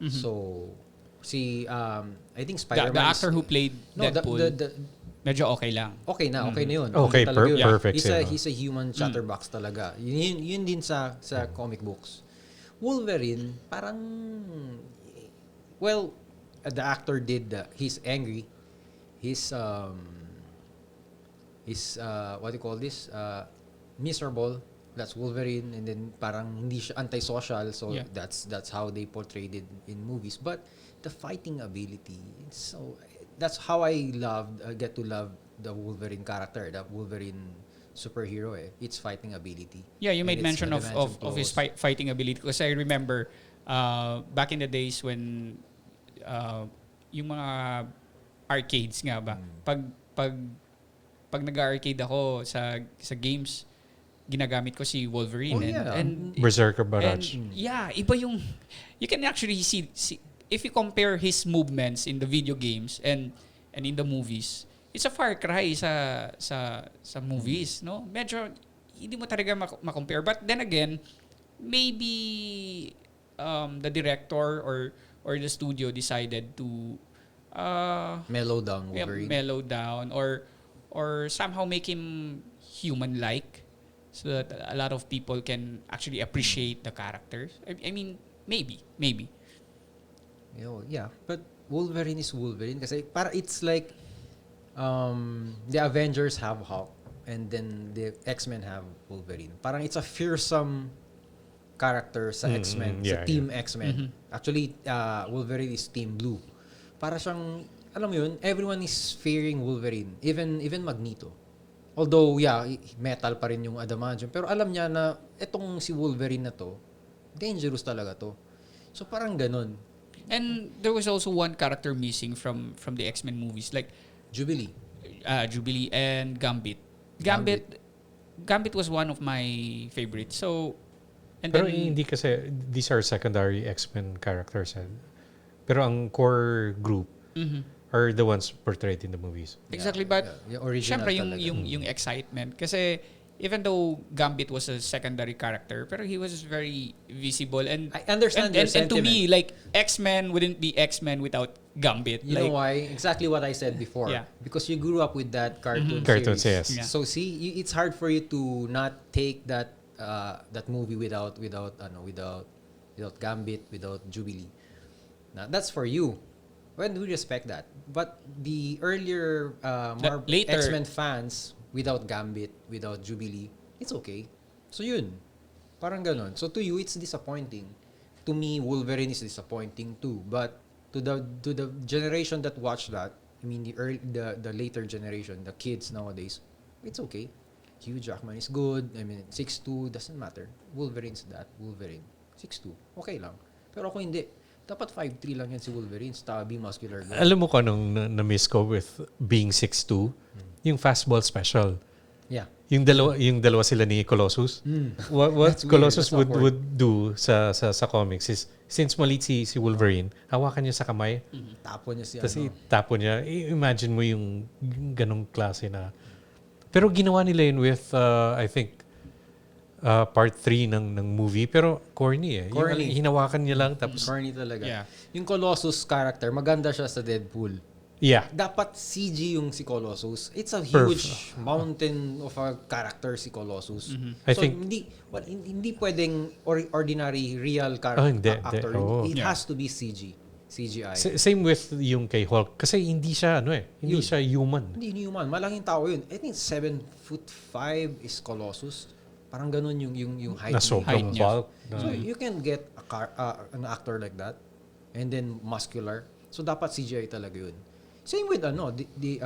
So, I think Spider-Man... The actor who played Deadpool, medyo okay lang. Okay na yun. Okay, talaga yun. perfect. He's a human chatterbox talaga. Yun din sa comic books. Wolverine, parang... Well, the actor did... he's angry. He's what do you call this? Miserable. That's Wolverine, and then parang hindi siya antisocial, so that's how they portrayed it in movies. But the fighting ability, that's how I get to love the Wolverine character, the Wolverine superhero. It's fighting ability. Yeah, you made And it's mention of dimension his close. fighting ability because I remember back in the days when yung mga arcades nga ba. Pag nag-arcade ako sa games, ginagamit ko si Wolverine. And Berserker Barrage. iba yung, you can actually see if you compare his movements in the video games and in the movies, it's a far cry sa movies, no? Medyo hindi mo talaga ma-compare. But then again, maybe the director or the studio decided to mellow down Wolverine. or somehow make him human-like so that a lot of people can actually appreciate the characters. I mean, maybe. Yeah, but Wolverine is Wolverine kasi para it's like the Avengers have Hulk and then the X-Men have Wolverine. Parang it's a fearsome character sa X-Men, sa Team X-Men. Actually, Wolverine is Team Blue. Para siyang, alam mo yun, everyone is fearing Wolverine, even Magneto. Although, metal pa rin yung adamantium, pero alam niya na etong si Wolverine na to, dangerous talaga to. So parang ganun. And there was also one character missing from the X-Men movies, like Jubilee and Gambit. Gambit was one of my favorites. So, and Pero then, hindi kasi, these are secondary X-Men characters. Pero ang core group are the ones portrayed in the movies. exactly, but original syempre talaga. yung excitement. Kasi even though Gambit was a secondary character, pero he was very visible. And I understand your and to sentiment. me, like, X-Men wouldn't be X-Men without Gambit. You know why? Exactly what I said before. Yeah. Because you grew up with that cartoon Cartoons, series. yes. Yeah. So see, it's hard for you to not take that movie without Gambit, without Jubilee. Now, that's for you. When we respect that. But the earlier later X-Men fans without Gambit, without Jubilee, it's okay. So yun. Parang ganon. So to you, it's disappointing. To me, Wolverine is disappointing too. But to the generation that watched that, I mean the later generation, the kids nowadays, it's okay. Hugh Jackman is good. I mean, 6'2", doesn't matter. Wolverine's that. Wolverine. 6'2", okay lang. Pero ako hindi. Dapat 5'3" lang yan si Wolverine. Stubby, muscular guy. Alam mo kung anong na-miss ko with being 6'2"? Yung fastball special. Yeah. Yung dalawa sila ni Colossus. What That's weird. Colossus That's awkward. would do sa comics is, since maliit si Wolverine, hawakan niya sa kamay, Tapon niya si tapos itapon niya. Imagine mo yung ganong klase na. Pero ginawa nila yun with, I think, part 3 ng movie. Pero corny eh. Corny. Yung hinawakan niya lang, tapos, corny talaga. Yeah. Yung Colossus character, maganda siya sa Deadpool. yeah. Dapat CG yung si Colossus. It's a huge mountain of a character si Colossus. I So think- hindi pwedeng ordinary real hindi. actor. Oo. It Yeah. has to be CGI. Same with yung kay Hulk. Kasi hindi siya, hindi Yun. siya human. Hindi human. Malaking tao yun. I think 7'5" is Colossus. Parang ganun yung height Na niya. sobrang niya. bulk. So you can get an actor like that and then muscular. So dapat CGI talaga yun. Same with the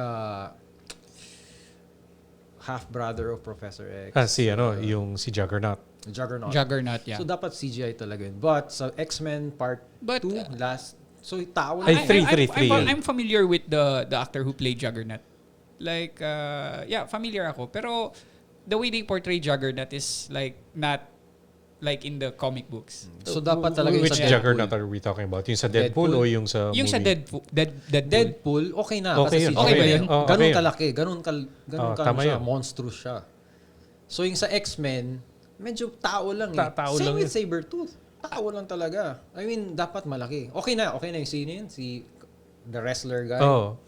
half brother of Professor X. Yung si Juggernaut. Juggernaut, yeah. So dapat CGI talaga yun. But sa X-Men part But, 2 last, so tao Ay, lang. three. I'm familiar with the actor who played Juggernaut. Like, familiar ako. Pero the way they portray Juggernaut is like not like in the comic books. So dapat talaga yung Which sa Juggernaut are we talking about? Yung sa Deadpool, Deadpool? o yung sa Yung sa movie? Deadpool, okay na. Okay kasi yun. CGI Okay ba yun? Oh, Ganun okay yun. kalaki. Ganun tama siya. yun. Monstrous siya. So yung sa X-Men, medyo tao lang eh. Tao Same lang with yun. Sabretooth. Tao lang talaga. I mean, dapat malaki. Okay na yung scene yun. Si the wrestler guy.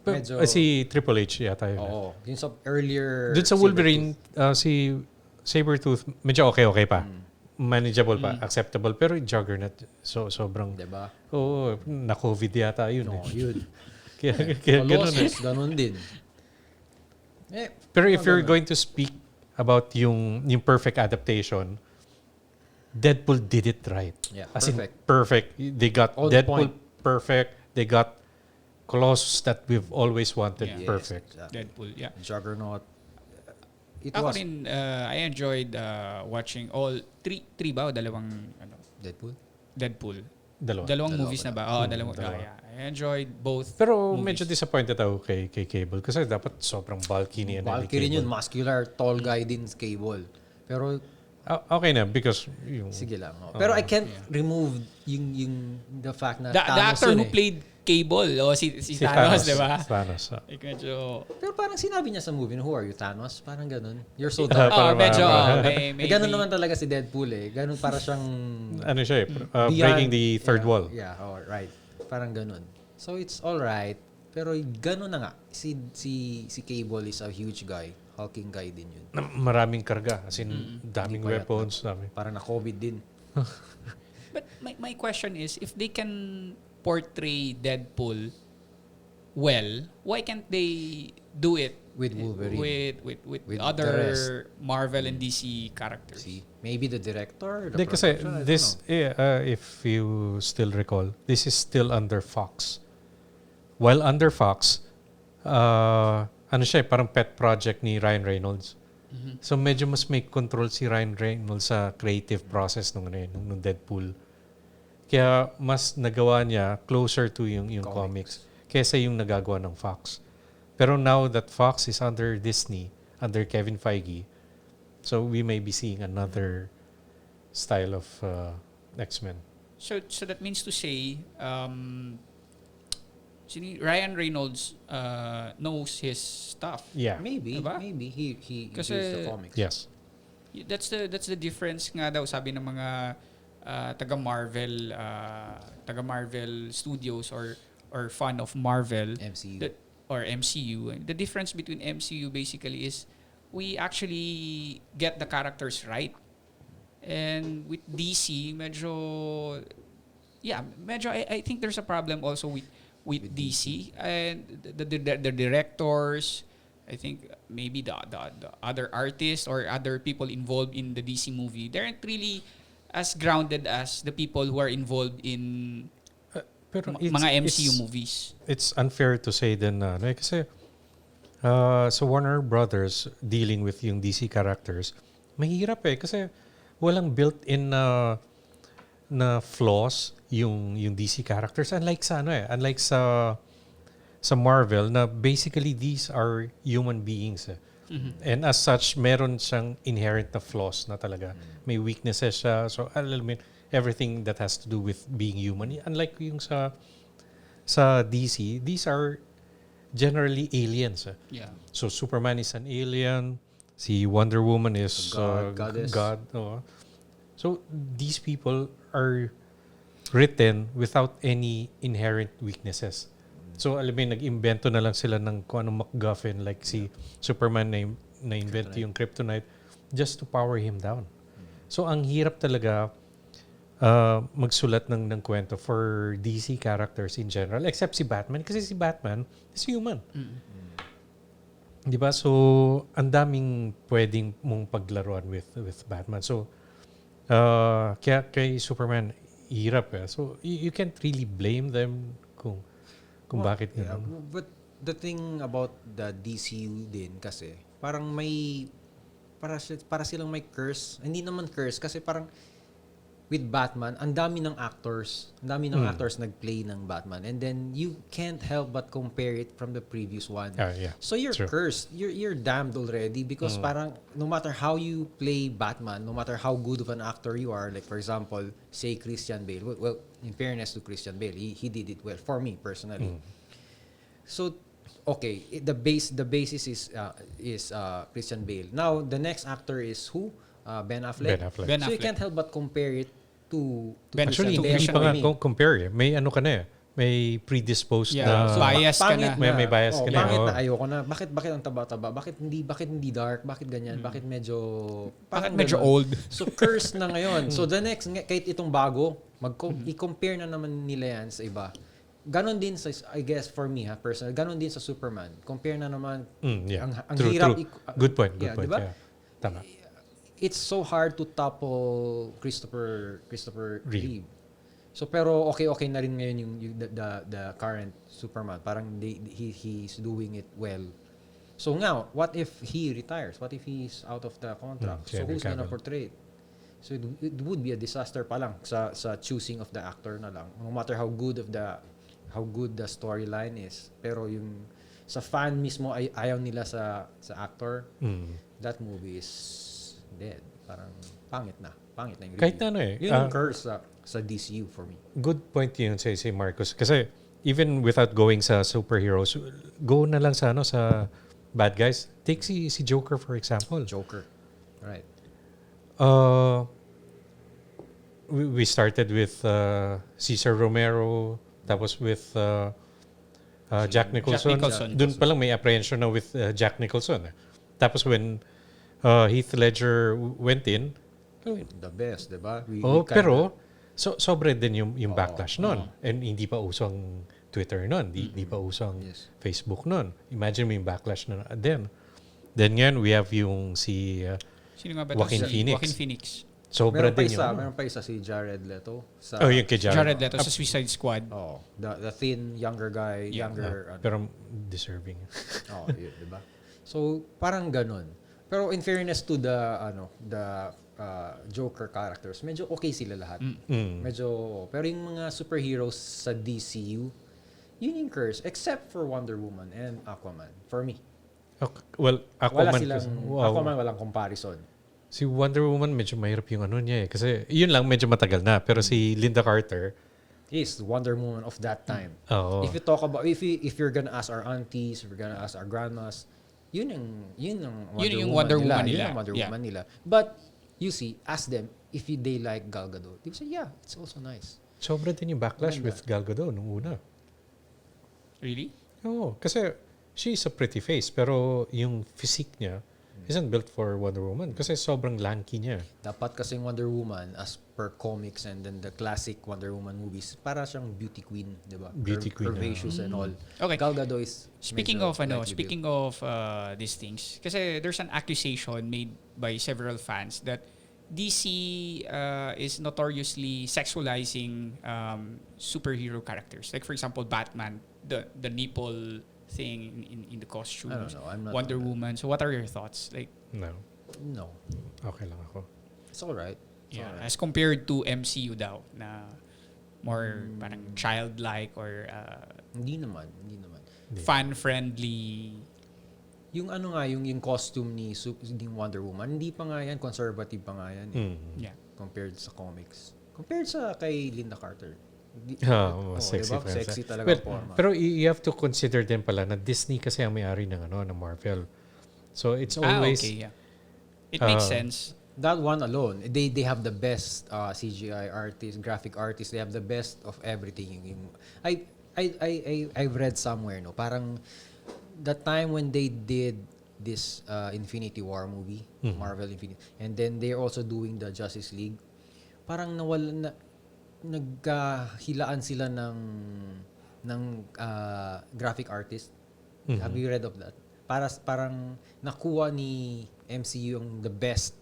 Medyo, si Triple H yata yun. oo. Yung sa earlier Doon sa Wolverine, si Sabretooth, medyo okay pa. Manageable pa, acceptable. Pero yung Juggernaut, sobrang, diba? na-COVID yata yun. No, yun. Kaya ganun eh. Colossus, ganun din. Pero if you're going to speak about yung perfect adaptation, Deadpool did it right. Yeah, As perfect. in, perfect. They got On Deadpool point. perfect. They got Colossus that we've always wanted Yeah. perfect. Yes, exactly. Deadpool, yeah. Juggernaut. It Ako was rin, I enjoyed watching all three ba o dalawang Deadpool. Deadpool. Dalawa. Dalawang Dalawa movies ba na ba? Oo, dalawang. dalawa. Yeah. I I enjoyed both Pero movies. medyo disappointed ako kay Cable kasi dapat sobrang bulky niya na ni Bulky rin yun, Cable. muscular, tall guy din sa Cable. Pero Okay na because yung sige lang. Pero I can't remove the fact na The Thanos actor yun who played Cable, si Thanos, di ba? Thanos. Like, medyo... Pero parang sinabi niya sa movie, who are you, Thanos? Parang ganun. You're so Ah, dark. parang medyo, May ganun naman talaga si Deadpool eh. Ganun para siyang... Ano siya beyond- breaking the third wall. Yeah, right. Parang ganun. So it's alright. Pero ganun na nga. Si Cable is a huge guy. Hulking guy din yun. Maraming karga. As in, daming Hindi payat weapons. Dami. Parang na-COVID din. But my question is, if they can portray Deadpool well, why can't they do it With Wolverine. with With the other rest. Marvel and DC characters? See? Maybe the director, the Hindi, kasi production, I don't this, know. if you still recall, this is still under Fox. While under Fox, ano siya, parang pet project ni Ryan Reynolds. So medyo mas may control si Ryan Reynolds sa creative process nung Deadpool. Kaya mas nagawa niya closer to yung comics kaysa yung nagagawa ng Fox. Pero now that Fox is under Disney, under Kevin Feige, so we may be seeing another style of X-Men. So that means to say, Ryan Reynolds knows his stuff. Yeah. Maybe Diba? he Kasi- reads the comics. Yes. That's the difference nga daw sabi ng mga taga Marvel Studios or fan of Marvel MCU. or MCU. The difference between MCU basically is we actually get the characters right. And with DC, medyo I think there's a problem also with DC and the directors. I think maybe the other artists or other people involved in the DC movie, they aren't really as grounded as the people who are involved in Pero mga MCU movies. It's unfair to say din na kasi sa Warner Brothers dealing with yung DC characters, mahirap kasi walang built-in na flaws yung DC characters unlike sa Marvel na basically these are human beings. And as such, meron siyang inherent na flaws na talaga. May weaknesses siya. So, everything that has to do with being human. Unlike yung sa DC, these are generally aliens. Yeah. So, Superman is an alien. Si Wonder Woman is Goddess. God. So, these people are written without any inherent weaknesses. So, nag-invento na lang sila ng kung anong MacGuffin like si Superman na-invento yung kryptonite just to power him down. So, ang hirap talaga magsulat ng kwento for DC characters in general except si Batman kasi si Batman is human. Di ba? So, ang daming pwedeng mong paglaruan with Batman. So, kaya kay Superman, hirap So, you can't really blame them kung bakit ganun. But the thing about the DCU din kasi, parang para silang may curse. Hindi naman curse kasi parang with Batman, ang dami ng actors nag-play ng Batman. And then you can't help but compare it from the previous one. Yeah. So you're True. cursed. You're damned already because parang no matter how you play Batman, no matter how good of an actor you are, like for example, say Christian Bale. Well, in fairness to Christian Bale, he did it well for me personally. So okay, the basis is Christian Bale. Now the next actor is who? Ben Affleck. Ben So you Affleck. can't help but compare it to Ben Actually, Christian Bale. hindi pa nga compare. May ano ka na may predisposed Yeah. na So, bias ka pangit na. May bias ka na, Pangit oo. na, ayoko na. Bakit ang taba-taba? Bakit hindi dark? Bakit ganyan? Bakit medyo... Bakit parang medyo ganun. old? So, curse na ngayon. So, the next, kahit itong bago, i-compare na naman nila yan sa iba. Ganon din sa, I guess, for me, personal, ganon din sa Superman. Compare na naman. Yeah. Ang True. hirap. Good point. Diba? Yeah. Tama. It's so hard to topple Christopher Reeve. Reeve. So pero okay na rin ngayon yung the current Superman. Parang he's doing it well. So now, what if he retires? What if he's out of the contract? So who's gonna portray it? So it would be a disaster pa lang sa choosing of the actor na lang. No matter how good of the how good the storyline is. Pero yung sa fan mismo ay ayaw nila sa actor, that movie is dead. Parang pangit na yung review. Kahit na ano eh. Yun yung curse sa DCU for me. Good point yun si Marcos. Kasi even without going sa superheroes, go na lang sa bad guys. Take si Joker for example. Joker. Right. We started with Cesar Romero, tapos with Jack Nicholson. Doon pa lang may apprehension na with Jack Nicholson. Tapos when Heath Ledger went in, The best, diba? Pero sobra din yung backlash nun. And hindi pa uso ang Twitter nun. Hindi pa uso ang Facebook nun. Imagine mo yung backlash na then yan, we have yung Sino nga ba Joaquin Phoenix. Joaquin Phoenix. Sobra din yung meron pa isa si Jared Leto. yung kay Jared Leto sa Suicide Squad. The thin, younger guy, pero deserving. Yun, diba? So, parang ganun. Pero in fairness to the Joker characters, medyo okay sila lahat. Pero yung mga superheroes sa DCU, yun yung curse, except for Wonder Woman and Aquaman, for me. Okay. Well, Aquaman, Aquaman walang comparison. Si Wonder Woman medyo mahirap yung niya eh. Kasi yun lang medyo matagal na. Pero si Linda Carter is Wonder Woman of that time. Oh. If you talk about if you're gonna ask our aunties, if you're gonna ask our grandmas, yun ang Wonder Woman nila. Yun ang Wonder Woman nila. But you see, ask them if they like Gal Gadot. They say, yeah, it's also nice. Sobra din yung backlash with Gal Gadot nung una. Really? Oo. Kasi she's a pretty face. Pero yung physique niya isn't built for Wonder Woman kasi sobrang lanky niya. Dapat kasing Wonder Woman as per comics and then the classic Wonder Woman movies, para siyang beauty queen, di ba? Beauty queen. Curvaceous and all. Okay. Gal Gadot is Speaking of these things, kasi there's an accusation made by several fans that DC is notoriously sexualizing superhero characters. Like for example, Batman, the nipple thing in the costumes. I don't know. I'm not Wonder Woman. So what are your thoughts? Like No. Okay lang ako. It's alright. yeah, as compared to MCU daw na more parang childlike or Hindi naman. fan-friendly. Yung yung costume ni Wonder Woman, hindi pa nga yan, conservative pa nga yan. Yeah. Compared sa comics. Compared sa kay Linda Carter. Sexy, diba? Sexy talaga forma. Pero you have to consider din pala na Disney kasi ang may-ari ng Marvel. So it's always okay, yeah. It makes sense. That one alone, they have the best CGI artists, graphic artists. They have the best of everything. I've read somewhere, parang the time when they did this Infinity War movie, Marvel Infinity, and then they're also doing the Justice League, parang naghilaan sila ng graphic artist. Have you read of that? Parang nakuha ni MCU yung the best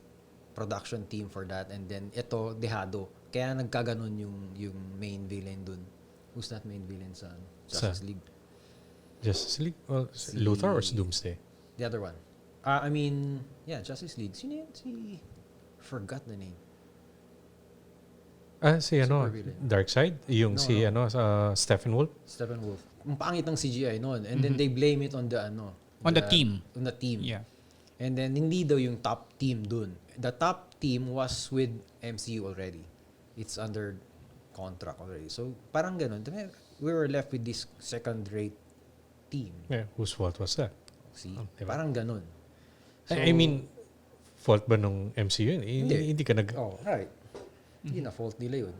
production team for that, and then ito dehado. Kaya nagkaganon yung main villain dun. Who's that main villain sa Justice League? Justice League? Well, Luthor or Doomsday? The other one. Justice League. Sino yun? Forgot the name. Si Darkseid? Yung Steppenwolf? Steppenwolf. Ang pangit ng CGI noon. And then they blame it on the team. On the team. Yeah. And then hindi daw yung top team dun. The top team was with MCU already. It's under contract already. So parang ganun. We were left with this second-rate team. Yeah, whose fault was that? See? Diba? Parang ganun. So, I mean, fault ba nung MCU yun? Hindi ka nag... Oh, right. Hindi na fault nila yun.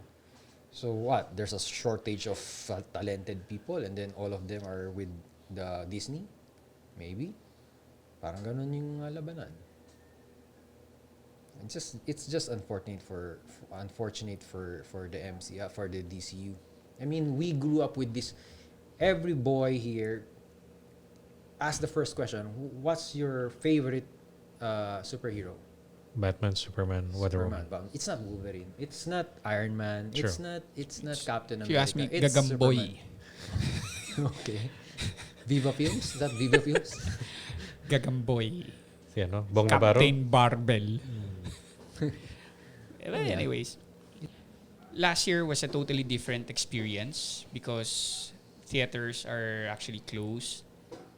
So what? There's a shortage of talented people and then all of them are with the Disney? Maybe. Parang ganun yung labanan. It's just unfortunate for the MCU, for the DCU. I mean, we grew up with this. Every boy here asked the first question, what's your favorite superhero? Batman, Superman, Wonder Woman. It's not Wolverine. It's not Iron Man. Sure. It's not Captain America. If you ask me, it's Gagamboy. Okay. Viva Films? Is that Viva Films? Gagamboy. Si Bong Navarro? Captain Barbell. Anyways, last year was a totally different experience because theaters are actually closed,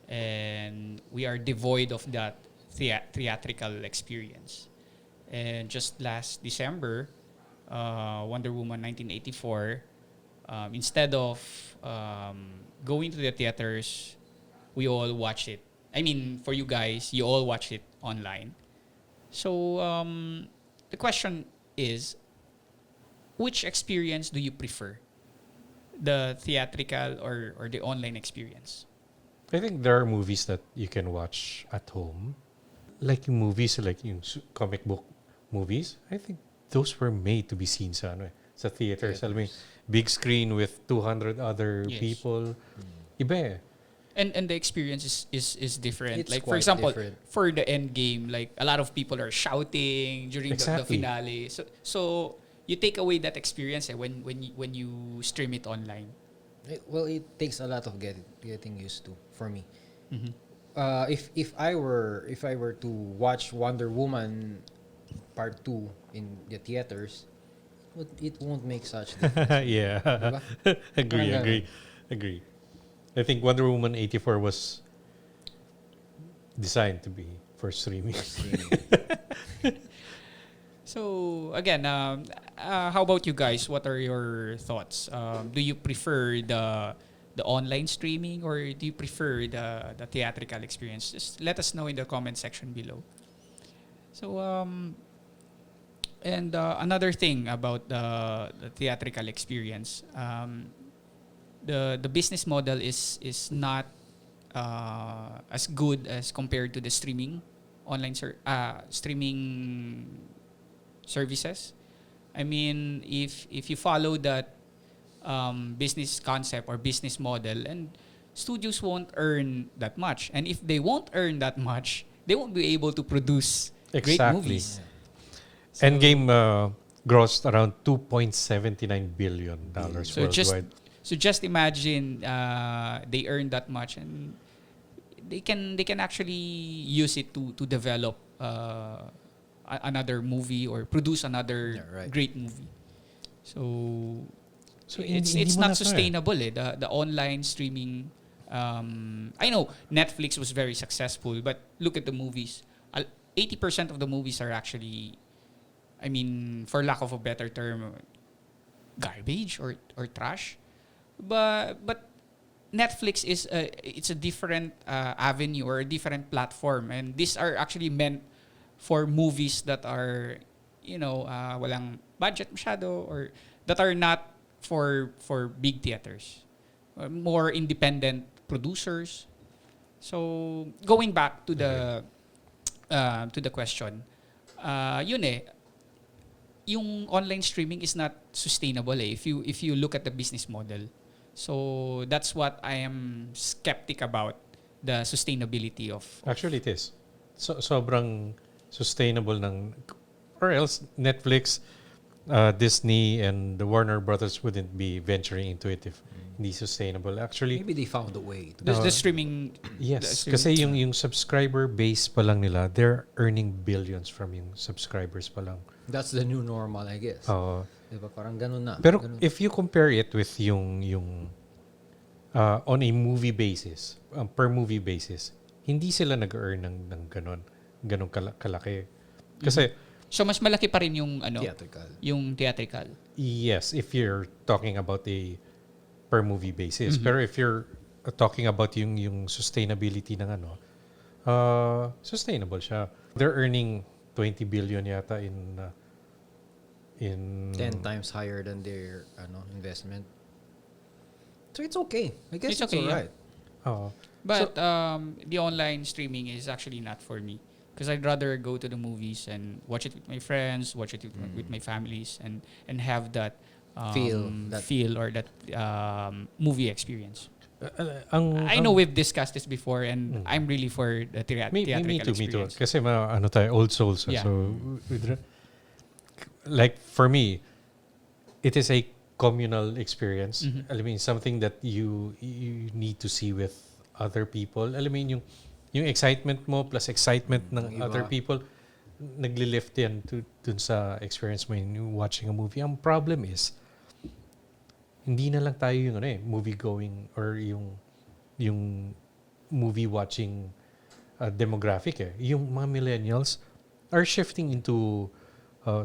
and we are devoid of that theatrical experience. And just last December, Wonder Woman 1984, instead of going to the theaters, we all watched it. I mean, for you guys, you all watched it online. So the question is, which experience do you prefer? The theatrical or the online experience? I think there are movies that you can watch at home. Like yung movies, like yung comic book movies, I think those were made to be seen sa, sa theaters. Alam mo yung big screen with 200 other Yes. people. Iba eh. And the experience is different. It's Like for quite example, different. for the end game, like a lot of people are shouting during the Exactly. finale. So you take away that experience when you stream it online. Well, it takes a lot of getting used to for me. Mhm. If I were to watch Wonder Woman Part 2 in the theaters, it won't make such difference. Yeah. Diba? agree, Parang agree, agree. I think Wonder Woman 84 was designed to be for streaming. So again, how about you guys? What are your thoughts? Do you prefer the online streaming, or do you prefer the theatrical experience? Just let us know in the comment section below. So and another thing about the theatrical experience, the business model is not as good as compared to the streaming streaming services. I mean, if you follow that business concept or business model, and studios won't earn that much, and if they won't earn that much, they won't be able to produce great Exactly. movies. Endgame grossed around $2.79 billion So worldwide. just imagine they earn that much, and they can actually use it to develop another movie or produce another great movie. So it's hindi mo not na sustainable the online streaming. I know Netflix was very successful, but look at the movies. 80% of the movies are actually, I mean, for lack of a better term, garbage or trash. But Netflix is it's a different avenue or a different platform, and these are actually meant for movies that are, walang budget masyado, or that are not for big theaters, more independent producers. So going back to the question, yun eh, yung online streaming is not sustainable if you look at the business model. So that's what I am skeptic about, the sustainability of Actually, it is. Sobrang sustainable or else Netflix, Disney, and the Warner Brothers wouldn't be venturing into it if hindi sustainable. Actually, Maybe they found a way to the streaming. yes. the Kasi streaming- yung subscriber base pa lang nila, they're earning billions from yung subscribers pa lang. That's the new normal, I guess. Oo. Diba? Parang ganun na. Pero Ganun. if you compare it with yung on a movie basis, per movie basis, hindi sila nag-earn ng ganun kalaki. Kasi So mas malaki pa rin yung Theatrical. yung theatrical. yes, if you're talking about a per movie basis. Pero if you're talking about yung sustainability ng sustainable siya. They're earning 20 billion yata in 10 times higher than their investment. So it's okay. I guess It's it's okay, yeah. alright. Oo. But the online streaming is actually not for me, because I'd rather go to the movies and watch it with my friends, watch it with my families, and have that feel or that movie experience. I know we've discussed this before, and I'm really for the theatrical me too. experience. Kasi tayo, old souls. Yeah. So, like for me, it is a communal experience. Alam mo yun, something that you need to see with other people. Alam mo yun, yung excitement mo plus excitement ng Iba. other people, nagli-lift yan dun sa experience mo in watching a movie. Ang problem is, hindi na lang tayo yung movie going or yung movie watching demographic Yung mga millennials are shifting into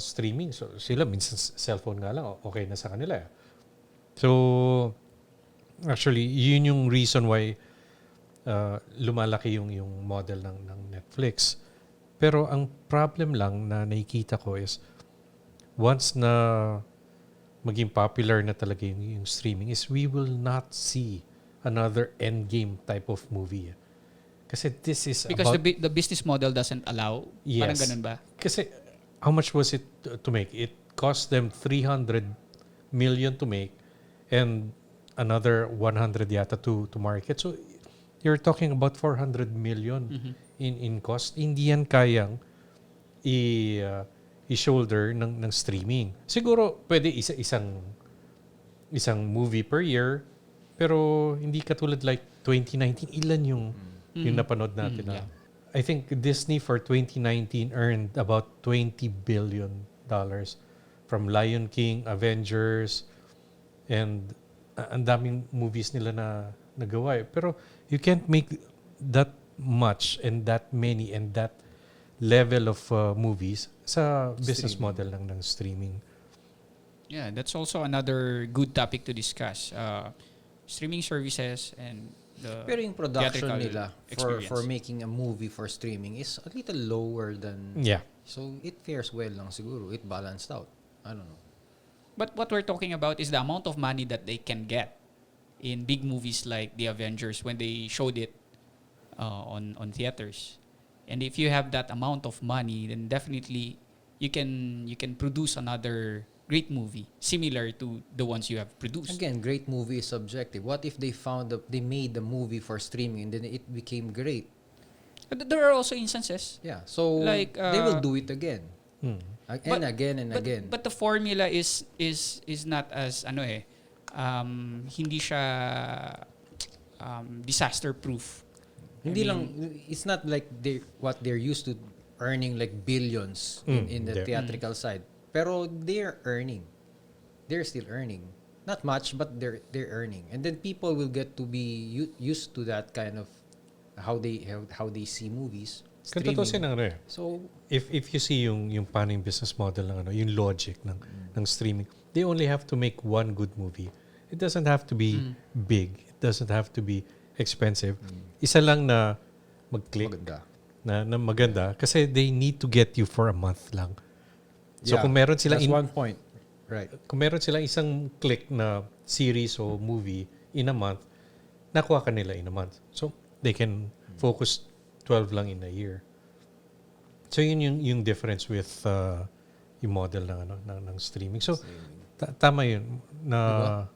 streaming. So sila minsan cellphone nga lang okay na sa kanila. So actually yun yung reason why lumalaki yung model ng Netflix. Pero ang problem lang na nakikita ko is once na maging popular na talaga yung streaming is we will not see another endgame type of movie. Kasi this is Because about... the business model doesn't allow? Yes. Parang ganun ba? Kasi how much was it to make? It cost them 300 million to make and another 100 yata to market. So you're talking about 400 million in cost. Hindi yan kayang i-shoulder ng streaming. Siguro pwede isang movie per year, pero hindi katulad like 2019 ilan yung napanood natin. Yeah. I think Disney for 2019 earned about $20 billion from Lion King, Avengers, and ang daming movies nila na nagawa. Pero you can't make that much and that many and that level of movies sa business model ng streaming. Yeah, that's also another good topic to discuss. Streaming services and the Pero yung production theatrical nila experience. for making a movie for streaming is a little lower than... Yeah. So it fares well lang siguro. It balanced out. I don't know. But what we're talking about is the amount of money that they can get in big movies like The Avengers when they showed it on theaters. And if you have that amount of money, then definitely you can produce another great movie similar to the ones you have produced. Again, great movie is subjective. What if they made the movie for streaming and then it became great? But there are also instances. Yeah. So Like, they will do it again. But- Again and again. But the formula is not as hindi siya disaster proof. Hindi lang, it's not like what they're used to earning like billions in the theatrical side. Pero they're earning. They're still earning. Not much, but they're earning. And then people will get to be used to that kind of how they see movies. Katutusin ng So, if you see yung paano yung business model ng yung logic ng streaming, they only have to make one good movie. It doesn't have to be big. It doesn't have to be expensive. Isa lang na mag-click maganda. na maganda kasi they need to get you for a month lang. So Yeah, kung meron silang that's one point. Right. kung meron silang isang click na series o movie in a month, nakuha ka nila in a month. So they can focus 12 lang in a year. So yun yung difference with yung model ng streaming. So tama yun na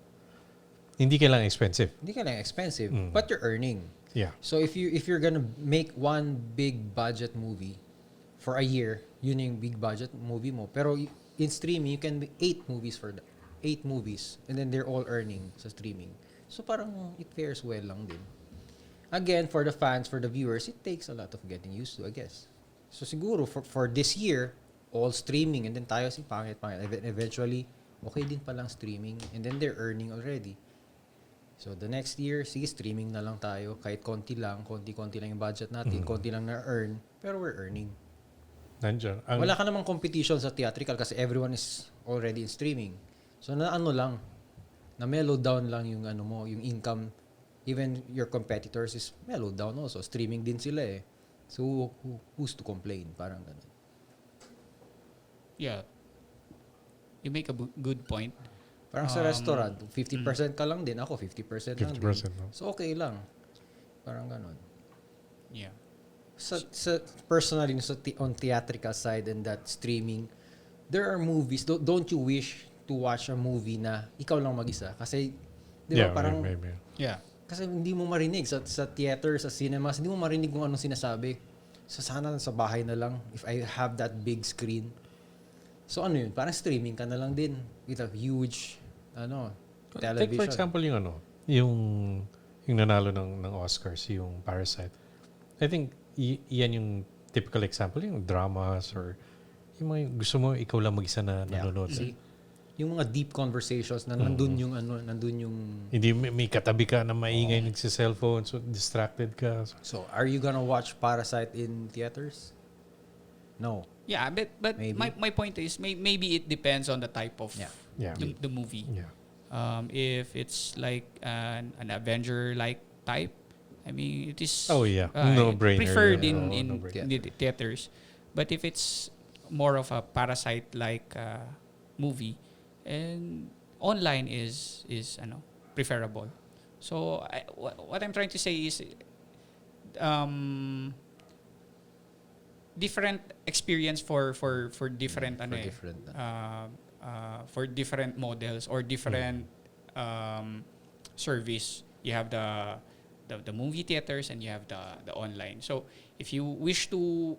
hindi kailangan expensive. Hindi ka lang expensive, but you're earning. Yeah. So if you're gonna make one big budget movie for a year, yun yung big budget movie mo. Pero in streaming, you can make 8 movies for that. 8 movies. And then they're all earning sa streaming. So parang it fares well lang din. Again, for the fans, for the viewers, it takes a lot of getting used to, I guess. So siguro for this year, all streaming and then tayo si pangit. Eventually, okay din palang streaming and then they're earning already. So the next year, sige, streaming na lang tayo. Kahit konti lang yung budget natin, konti lang na-earn, pero we're earning. Nandiyan. Wala ka namang competition sa theatrical kasi everyone is already in streaming. So na mellow down lang yung yung income. Even your competitors is mellow down also. Streaming din sila eh. So who's to complain? Parang ganun. Yeah. You make a good point. Parang sa restaurant, 50% ka lang din. Ako, 50% lang din. 50%, no? So okay lang. Parang ganun. Yeah. Sa personally on theatrical side and that streaming, there are movies. Don't you wish to watch a movie na ikaw lang mag-isa? Kasi di ba parang maybe. Yeah. kasi hindi mo marinig sa theater, sa cinemas, hindi mo marinig kung anong sinasabi. So sana sa bahay na lang if I have that big screen. So ano yun? Parang streaming ka na lang din with a huge television. Take for example yung nanalo ng Oscars, yung Parasite. I think yan yung typical example, yung dramas or yung mga gusto mo ikaw lang mag-isa na nanonood. See? yung mga deep conversations na nandun yung Hindi may katabi ka na maingay nagsi-cellphone, so distracted ka. So, are you gonna watch Parasite in theaters? No. Yeah, but Maybe. my point is maybe it depends on the type of Yeah. the movie. Yeah. If it's like an Avenger like type, I mean it is No-brainer. preferred Yeah. in No-brainer. the theaters. But if it's more of a Parasite like movie, and online is preferable. So what I'm trying to say is different experience for different for different models or different service. You have the movie theaters and you have the online. So if you wish to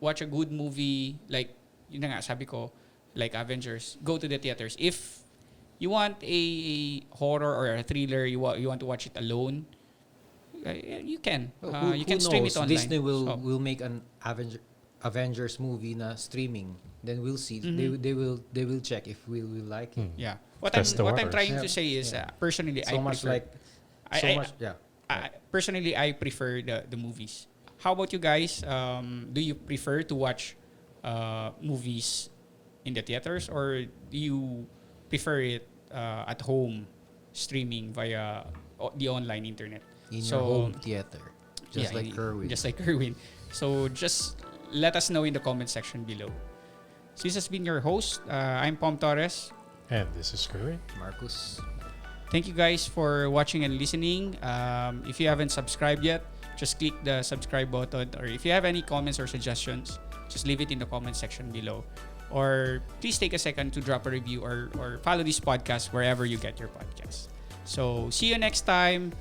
watch a good movie like yun na nga sabi ko like Avengers, go to the theaters. If you want a horror or a thriller, you want to watch it alone, you can. You can stream it online. Disney will make an Avengers movie na streaming. Then we'll see. They will check if we will like it. Yeah. What Test the I'm waters. trying to say is personally I prefer personally I prefer the movies. How about you guys? Do you prefer to watch movies in the theaters or do you prefer it at home streaming via the online internet? In your home theater. Just like Kerwin. Just like Kerwin. So just let us know in the comment section below. So this has been your host. I'm Pom Torres. And this is Kerwin. Marcus. Thank you guys for watching and listening. If you haven't subscribed yet, just click the subscribe button. Or if you have any comments or suggestions, just leave it in the comment section below. Or please take a second to drop a review or follow this podcast wherever you get your podcasts. So see you next time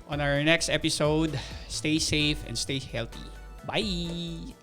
on our next episode. Stay safe and stay healthy. Bye!